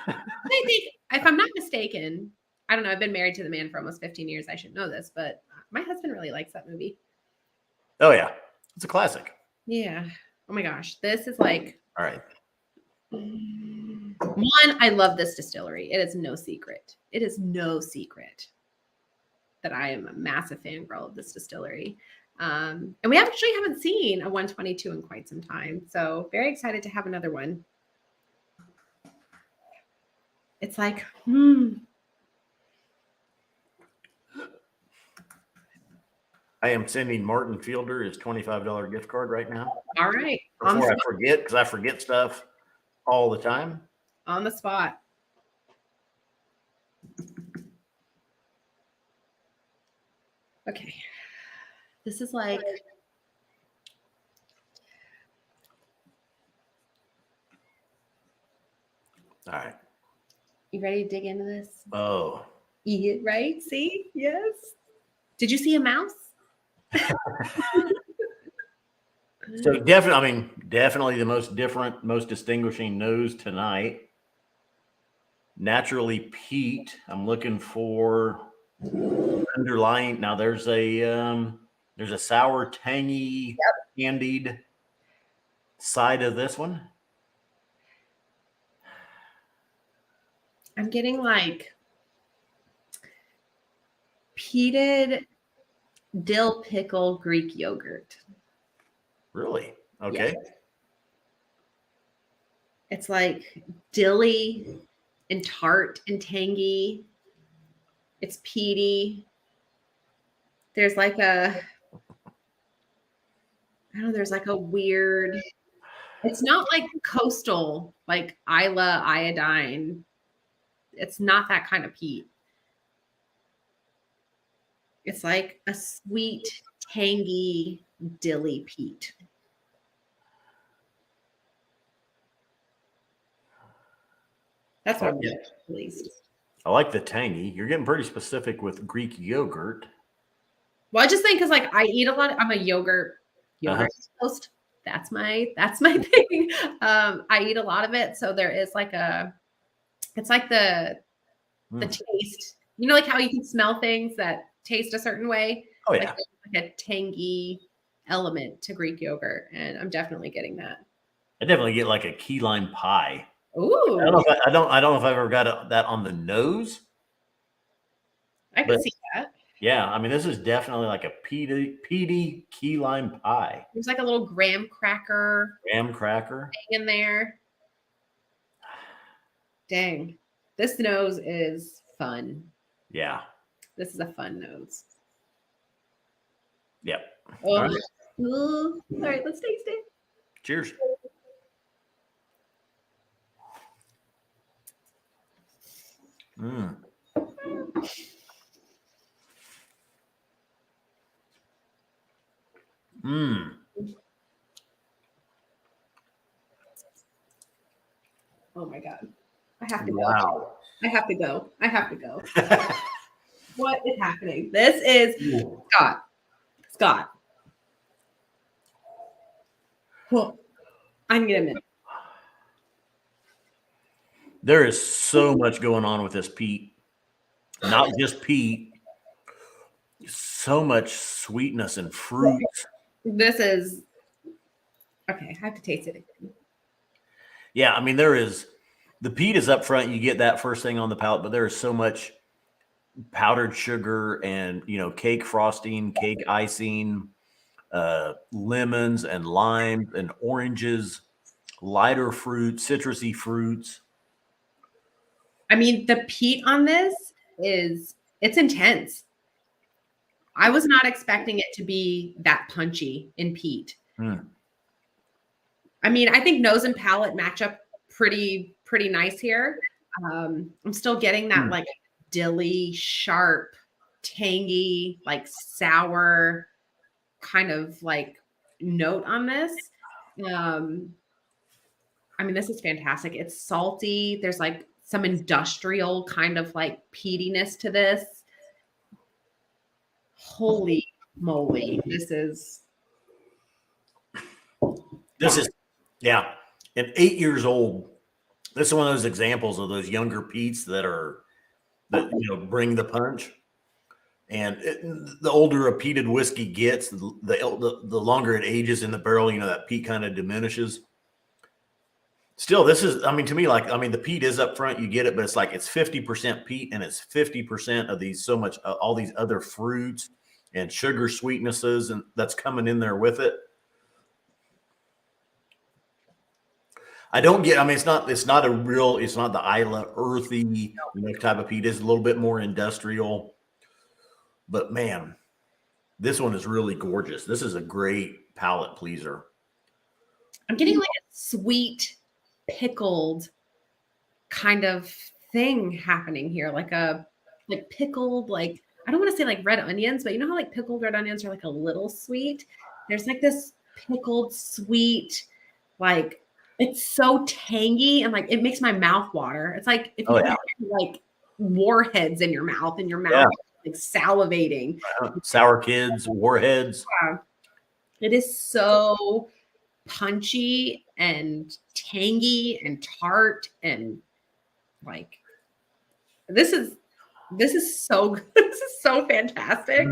I think, if I'm not mistaken, I don't know. I've been married to the man for almost 15 years. I should know this, but my husband really likes that movie. Oh, yeah. It's a classic. Yeah. Oh, my gosh. This is like. All right. One, I love this distillery. It is no secret. It is no secret that I am a massive fangirl of this distillery. And we actually haven't seen a 122 in quite some time. So very excited to have another one. It's like, I am sending Martin Fielder his $25 gift card right now. All right. Before I forget, because I forget stuff all the time. On the spot. Okay. This is like. All right. You ready to dig into this? Oh. Yeah, right? See? Yes. Did you see a mouse? So definitely the most distinguishing nose tonight. Naturally peat. I'm looking for underlying. Now there's a sour, tangy, candied side of this one. I'm getting like peated dill pickle Greek yogurt. Really? Okay. Yeah. It's like dilly and tart and tangy. It's peaty. There's like there's like a weird, it's not like coastal, like Isla iodine. It's not that kind of peat. It's like a sweet, tangy, dilly peat. That's what I'm getting, at least. I like the tangy. You're getting pretty specific with Greek yogurt. Well, I just think because like I eat a lot. I'm a yogurt host. That's my thing. I eat a lot of it, so there is like it's like the taste. You know, like how you can smell things that taste a certain way. Oh yeah, like a tangy element to Greek yogurt, and I'm definitely getting that. I definitely get like a key lime pie. Ooh, I don't know if I've ever got that on the nose. I can see that. Yeah, I mean, this is definitely like a peaty key lime pie. There's like a little graham cracker in there. Dang, this nose is fun. Yeah, this is a fun nose. Yep. Oh. All right. All right, let's taste it. Cheers. Mm. Mm. Oh my God. I have to go. Wow. I have to go. I have to go. What is happening? This is Scott. Scott. Oh, I'm gonna admit. There is so much going on with this peat. Not just peat, so much sweetness and fruit. This is okay. I have to taste it again. Yeah, I mean, there is the peat is up front. You get that first thing on the palate, but there is so much powdered sugar and cake frosting, cake icing, lemons and limes and oranges, lighter fruit, citrusy fruits. I mean, the peat on this it's intense. I was not expecting it to be that punchy in peat. Mm. I mean, I think nose and palate match up pretty nice here. I'm still getting that like dilly, sharp, tangy, like sour kind of like note on this. I mean, this is fantastic. It's salty. There's like some industrial kind of like peatiness to this. Holy moly. This is, yeah. And 8 years old, this is one of those examples of those younger peats that bring the punch. And the older a peated whiskey gets, the longer it ages in the barrel, that peat kind of diminishes. Still, this is, I mean, to me, the peat is up front, you get it, but it's like it's 50% peat and it's 50% of these all these other fruits and sugar sweetnesses and that's coming in there with it. I don't get, I mean, it's not the Isla earthy type of peat. It's a little bit more industrial, but man, this one is really gorgeous. This is a great palate pleaser. I'm getting like a sweet pickled kind of thing happening here, like pickled, like I don't want to say like red onions, but you know how like pickled red onions are like a little sweet. There's like this pickled sweet, like it's so tangy and like it makes my mouth water. It's like if you have like warheads in your mouth and your mouth like salivating. Sour Kids, Warheads. Yeah. It is so punchy and tangy and tart and like this is so good. This is so fantastic.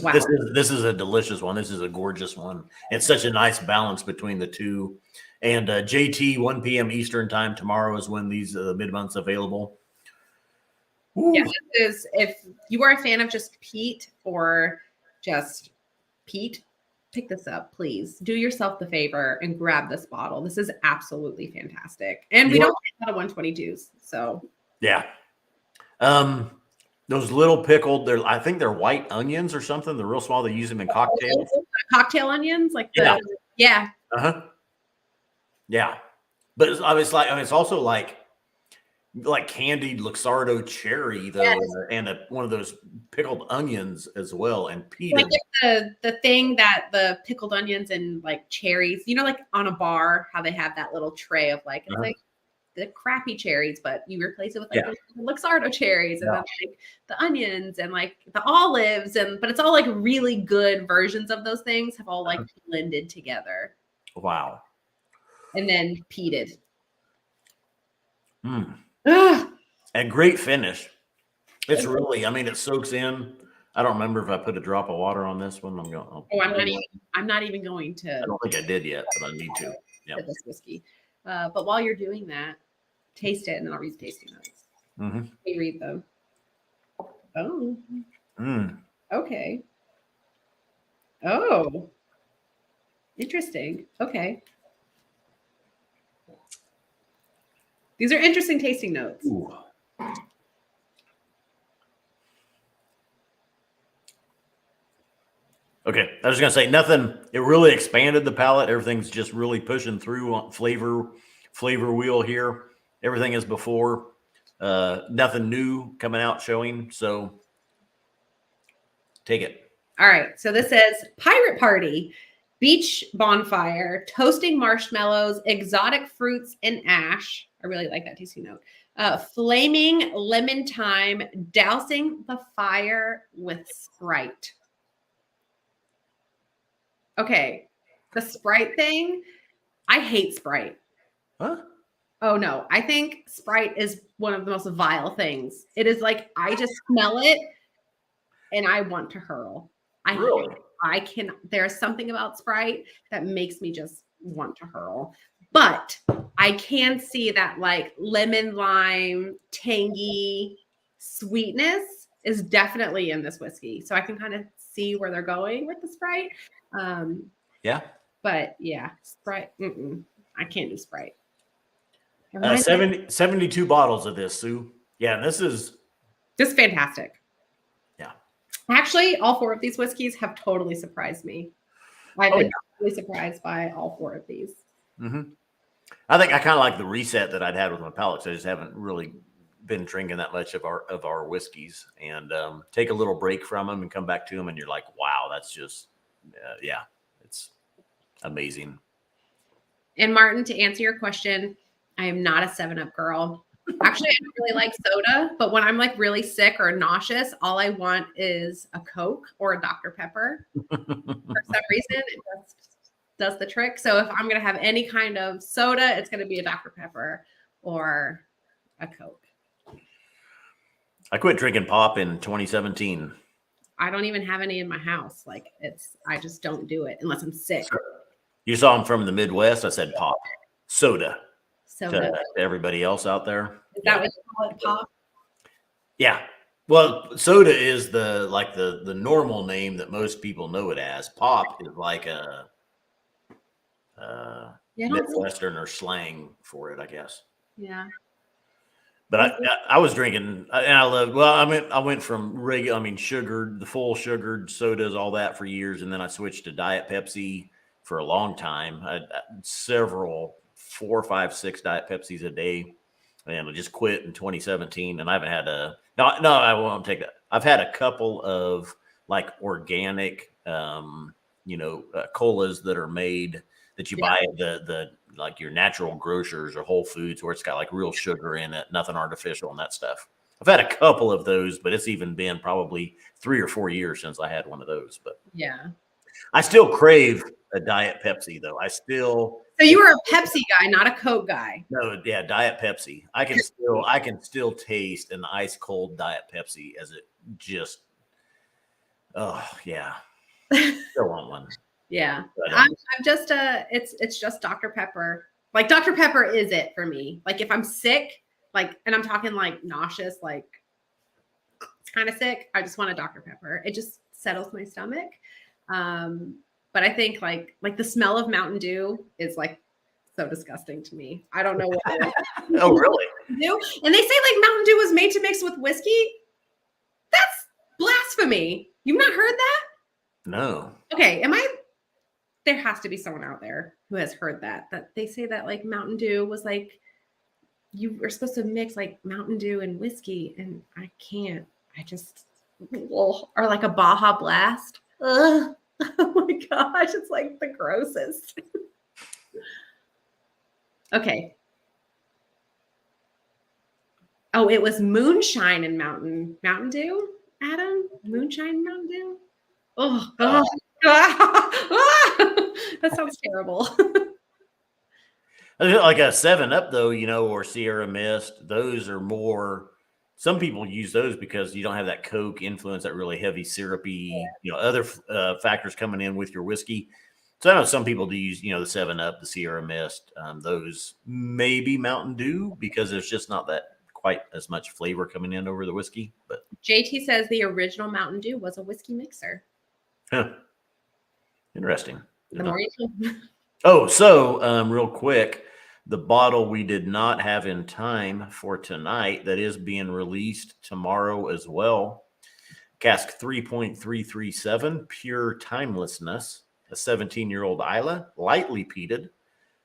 Wow. This is a delicious one. This is a gorgeous one. It's such a nice balance between the two. And JT 1 p.m. Eastern time tomorrow is when these mid-months available. Ooh. Yeah, this is if you are a fan of just peat or just peat, pick this up, please. Do yourself the favor and grab this bottle. This is absolutely fantastic. And we don't get a lot of 122s. So yeah. Those little pickled, I think they're white onions or something. They're real small. They use them in cocktails. Cocktail onions, like yeah. Uh-huh. Yeah. But it's like, I mean, it's also like candied Luxardo cherry though, and one of those pickled onions as well, and peated. Like the thing that the pickled onions and like cherries, like on a bar, how they have that little tray of like it's like the crappy cherries, but you replace it with like the Luxardo cherries and then like the onions and like the olives but it's all like really good versions of those things have all like blended together. Wow. And then peated. And great finish. It's really, I mean, it soaks in. I don't remember if I put a drop of water on this one. I'm not even going to. I don't think I did yet, but I need to. Yeah. This whiskey. But while you're doing that, taste it and then I'll read the tasting notes. Mm-hmm. We read them. Oh. Okay. Oh. Interesting. Okay. These are interesting tasting notes. Ooh. Okay, I was just gonna say nothing. It really expanded the palate. Everything's just really pushing through on flavor wheel here. Everything is before. Nothing new coming out showing. So take it. All right. So this is Pirate Party, beach bonfire, toasting marshmallows, exotic fruits, and ash. I really like that tasting note. Flaming lemon thyme, dousing the fire with Sprite. Okay. The Sprite thing, I hate Sprite. Huh? Oh no. I think Sprite is one of the most vile things. It is like, I just smell it and I want to hurl. Really? There's something about Sprite that makes me just want to hurl. But I can see that like lemon, lime, tangy sweetness is definitely in this whiskey. So I can kind of see where they're going with the Sprite. Yeah. But yeah, Sprite, I can't do Sprite. 72 bottles of this, Sue. Yeah, and this is just fantastic. Yeah. Actually, all 4 of these whiskeys have totally surprised me. I've been totally surprised by all 4 of these. Mm-hmm. I think I kind of like the reset that I'd had with my palate. So I just haven't really been drinking that much of our whiskeys, and take a little break from them and come back to them, and you're like, wow, that's just it's amazing. And Martin, to answer your question, I am not a 7-Up girl. Actually, I don't really like soda, but when I'm like really sick or nauseous, all I want is a Coke or a Dr. Pepper. For some reason, it just does the trick. So if I'm going to have any kind of soda, it's going to be a Dr. Pepper or a Coke. I quit drinking pop in 2017. I don't even have any in my house. Like I just don't do it unless I'm sick. You saw I'm from the Midwest. I said pop, soda. Soda. To everybody else out there. Is that what you call it, pop? Yeah. Well, soda is the normal name that most people know it as. Pop is like a Midwesterner slang for it, I guess. Yeah. But I was drinking, and I loved. Well, I went from sugared, the full sugared sodas, all that for years, and then I switched to Diet Pepsi for a long time. I several 4, 5, 6 Diet Pepsis a day, and I just quit in 2017. And I haven't had no, I won't take that. I've had a couple of like organic, colas that are made that you buy at the like your natural grocers or Whole Foods, where it's got like real sugar in it, nothing artificial and that stuff. I've had a couple of those, but it's even been probably 3 or 4 years since I had one of those. But yeah, I still crave a Diet Pepsi though. So you were a Pepsi guy, not a Coke guy. No, yeah, Diet Pepsi. I can still taste an ice cold Diet Pepsi as it just. Oh yeah, still want one. Yeah, but, I'm just it's just Dr. Pepper. Like Dr. Pepper is it for me. Like if I'm sick, like, and I'm talking like nauseous, like it's kind of sick, I just want a Dr. Pepper. It just settles my stomach. But I think like the smell of Mountain Dew is like so disgusting to me. I don't know what. Oh, really? And they say like Mountain Dew was made to mix with whiskey. That's blasphemy. You've not heard that? No. Okay, there has to be someone out there who has heard that they say that like Mountain Dew was like, you were supposed to mix like Mountain Dew and whiskey, and I can't. I just, or like a Baja Blast. Ugh. Oh my gosh, it's like the grossest. Okay. Oh, it was moonshine and Mountain Dew, Adam? Moonshine and Mountain Dew? Oh. That sounds terrible. Like a 7-Up though, or Sierra Mist, those are more, some people use those because you don't have that Coke influence, that really heavy syrupy, other factors coming in with your whiskey. So I know some people do use, the 7-Up, the Sierra Mist, those maybe Mountain Dew, because there's just not that quite as much flavor coming in over the whiskey. But JT says the original Mountain Dew was a whiskey mixer. Huh. Interesting. The more you know. Oh, so real quick, the bottle we did not have in time for tonight that is being released tomorrow as well. Cask 3.337, pure timelessness, a 17-year-old Isla, lightly peated,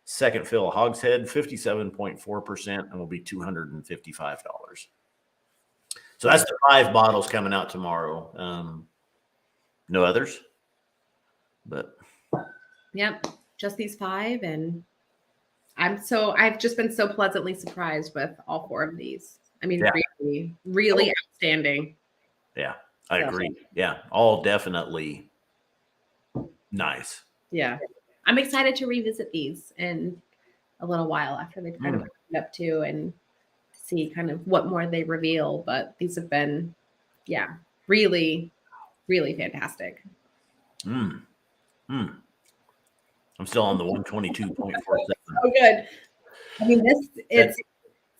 Second fill hogshead, 57.4%, and will be $255. So that's the 5 bottles coming out tomorrow. No others, but yep, just these 5, and I've just been so pleasantly surprised with all 4 of these. I mean, really, really outstanding. Yeah, I agree. Yeah, all definitely nice. Yeah, I'm excited to revisit these in a little while after they've kind of opened up too, and see kind of what more they reveal. But these have been, really, really fantastic. I'm still on the 122.47. Oh, good. I mean, it's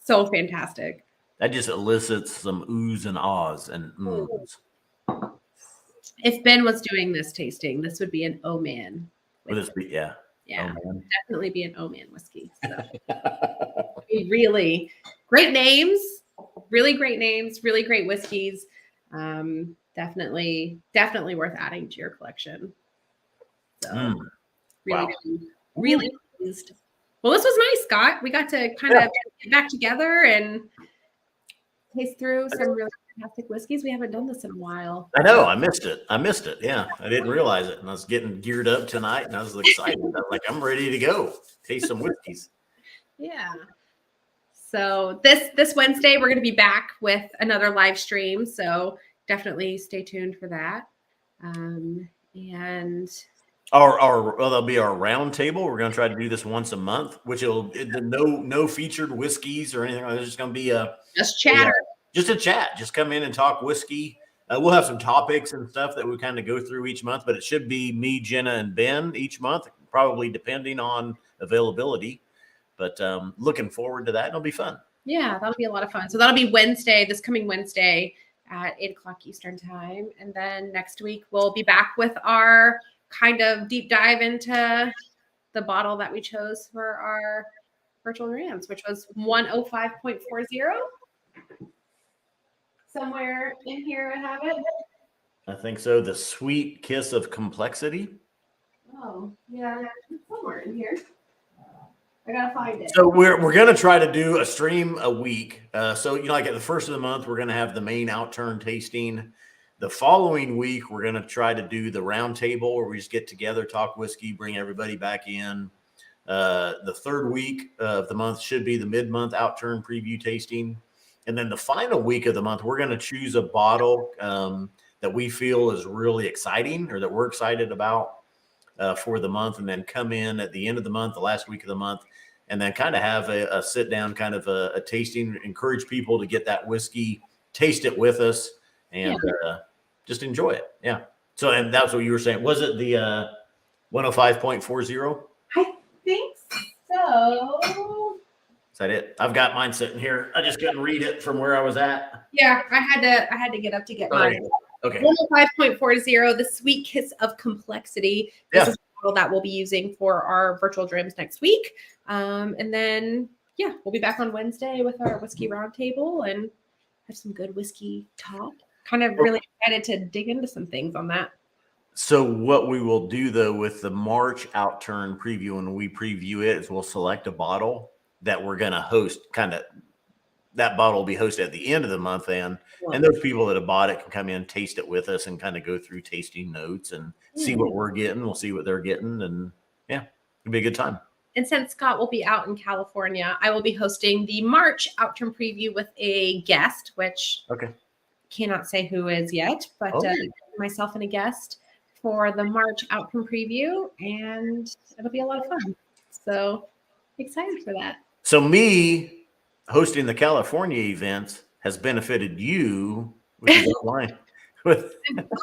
so fantastic. That just elicits some oohs and ahs and mms. If Ben was doing this tasting, this would be an oh man. Would this be, yeah, definitely be an oh man whiskey. So really great names, really great whiskeys. Definitely worth adding to your collection. So really pleased. Well, this was nice, Scott. We got to kind of get back together and taste through some really fantastic whiskeys. We haven't done this in a while. I know. I missed it. Yeah, I didn't realize it. And I was getting geared up tonight, and I was excited. I was like, I'm ready to go taste some whiskeys. Yeah. So this Wednesday, we're going to be back with another live stream. So definitely stay tuned for that. And that'll be our round table. We're going to try to do this once a month, which no featured whiskeys or anything. It's just going to be just chatter. Just a chat. Just come in and talk whiskey. We'll have some topics and stuff that we kind of go through each month, but it should be me, Jenna, and Ben each month, probably depending on availability. But looking forward to that. It'll be fun. Yeah, that'll be a lot of fun. So that'll be this coming Wednesday at 8:00 Eastern time. And then next week, we'll be back with our kind of deep dive into the bottle that we chose for our virtual rams, which was 105.40. Somewhere in here I have it. I think so. The Sweet Kiss of Complexity. Oh, yeah, it's somewhere in here. I gotta find it. So we're gonna try to do a stream a week. So like at the first of the month, we're gonna have the main Outturn tasting. The following week, we're gonna try to do the round table where we just get together, talk whiskey, bring everybody back in. The third week of the month should be the Mid-Month Outturn preview tasting. And then the final week of the month, we're going to choose a bottle that we feel is really exciting or that we're excited about for the month, and then come in at the end of the month, the last week of the month, and then kind of have a sit down, kind of a tasting, encourage people to get that whiskey, taste it with us, and just enjoy it. Yeah. So, and that's what you were saying. Was it the 105.40? I think so. Is that it? I've got mine sitting here. I just couldn't read it from where I was at. Yeah, I had to get up to get mine. Okay. 105.40, the Sweet Kiss of Complexity. This is a bottle that we'll be using for our virtual drams next week. And then we'll be back on Wednesday with our whiskey roundtable and have some good whiskey talk. Kind of really excited to dig into some things on that. So what we will do though with the March Outturn preview, when we preview it, is we'll select a bottle that we're going to host. That bottle will be hosted at the end of the month, and those people that have bought it can come in, taste it with us, and kind of go through tasting notes and see what we're getting. We'll see what they're getting, and it'll be a good time. And since Scott will be out in California, I will be hosting the March Outturn preview with a guest, which cannot say who is yet, but myself and a guest for the March Outturn preview, and it'll be a lot of fun. So excited for that. So me hosting the California events has benefited you, which is online. I'm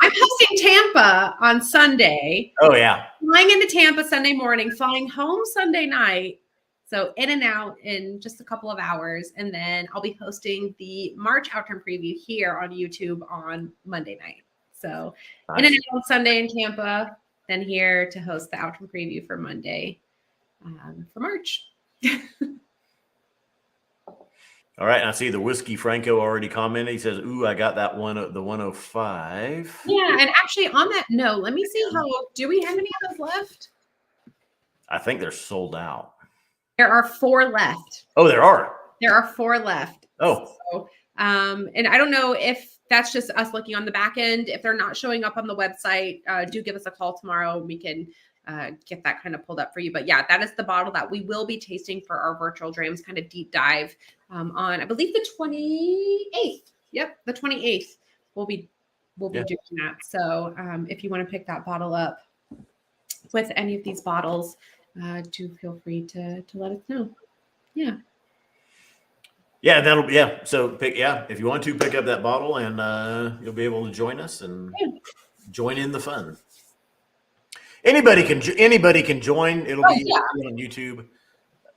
hosting Tampa on Sunday. Oh, yeah. Flying into Tampa Sunday morning, flying home Sunday night. So in and out in just a couple of hours. And then I'll be hosting the March Outturn preview here on YouTube on Monday night. So in and out on Sunday in Tampa, then here to host the Outturn preview for Monday for March. All right. And I see the Whiskey Franco already commented. He says, ooh, I got that one, the 105. Yeah. And actually on that note, let me see do we have any of those left? I think they're sold out. There are 4 left. Oh, there are. There are 4 left. Oh. So, and I don't know if that's just us looking on the back end. If they're not showing up on the website, do give us a call tomorrow. We can get that kind of pulled up for you. But yeah, that is the bottle that we will be tasting for our virtual Drams kind of deep dive on, I believe, the 28th. Yep, the 28th. We'll be doing that. So if you want to pick that bottle up with any of these bottles, do feel free to let us know. Yeah. Yeah, that'll be, So if you want to pick up that bottle, and you'll be able to join us and join in the fun. Anybody can join. It'll be on YouTube.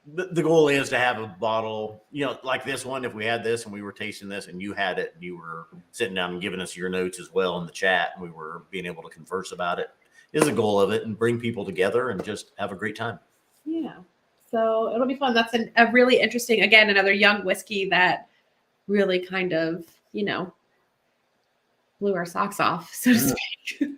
The goal is to have a bottle, like this one. If we had this and we were tasting this and you had it, you were sitting down and giving us your notes as well in the chat, and we were being able to converse about it, is the goal of it, and bring people together and just have a great time. Yeah. So it'll be fun. That's a really interesting, again, another young whiskey that really kind of, blew our socks off, so to speak.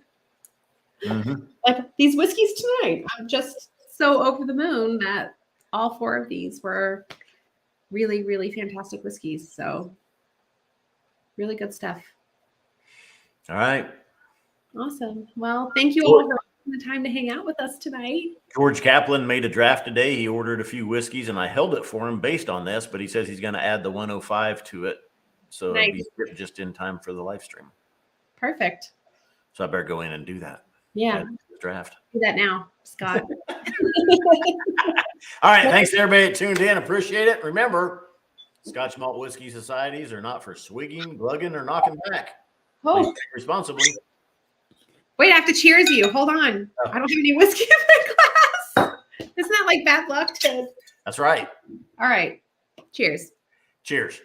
Mm-hmm. Like these whiskeys tonight, I'm just so over the moon that all 4 of these were really, really fantastic whiskeys. So really good stuff. All right. Awesome. Well, thank you all for taking the time to hang out with us tonight. George Kaplan made a draft today. He ordered a few whiskeys, and I held it for him based on this, but he says he's going to add the 105 to it. So it'll be just in time for the live stream. Perfect. So I better go in and do that. Yeah. Draft. Do that now, Scott. All right. Thanks to everybody that tuned in. Appreciate it. Remember, Scotch Malt Whiskey Societies are not for swigging, glugging, or knocking back. Please drink responsibly. Wait, I have to cheers you. Hold on. I don't have any whiskey in my glass. Isn't that like bad luck? That's right. All right. Cheers. Cheers.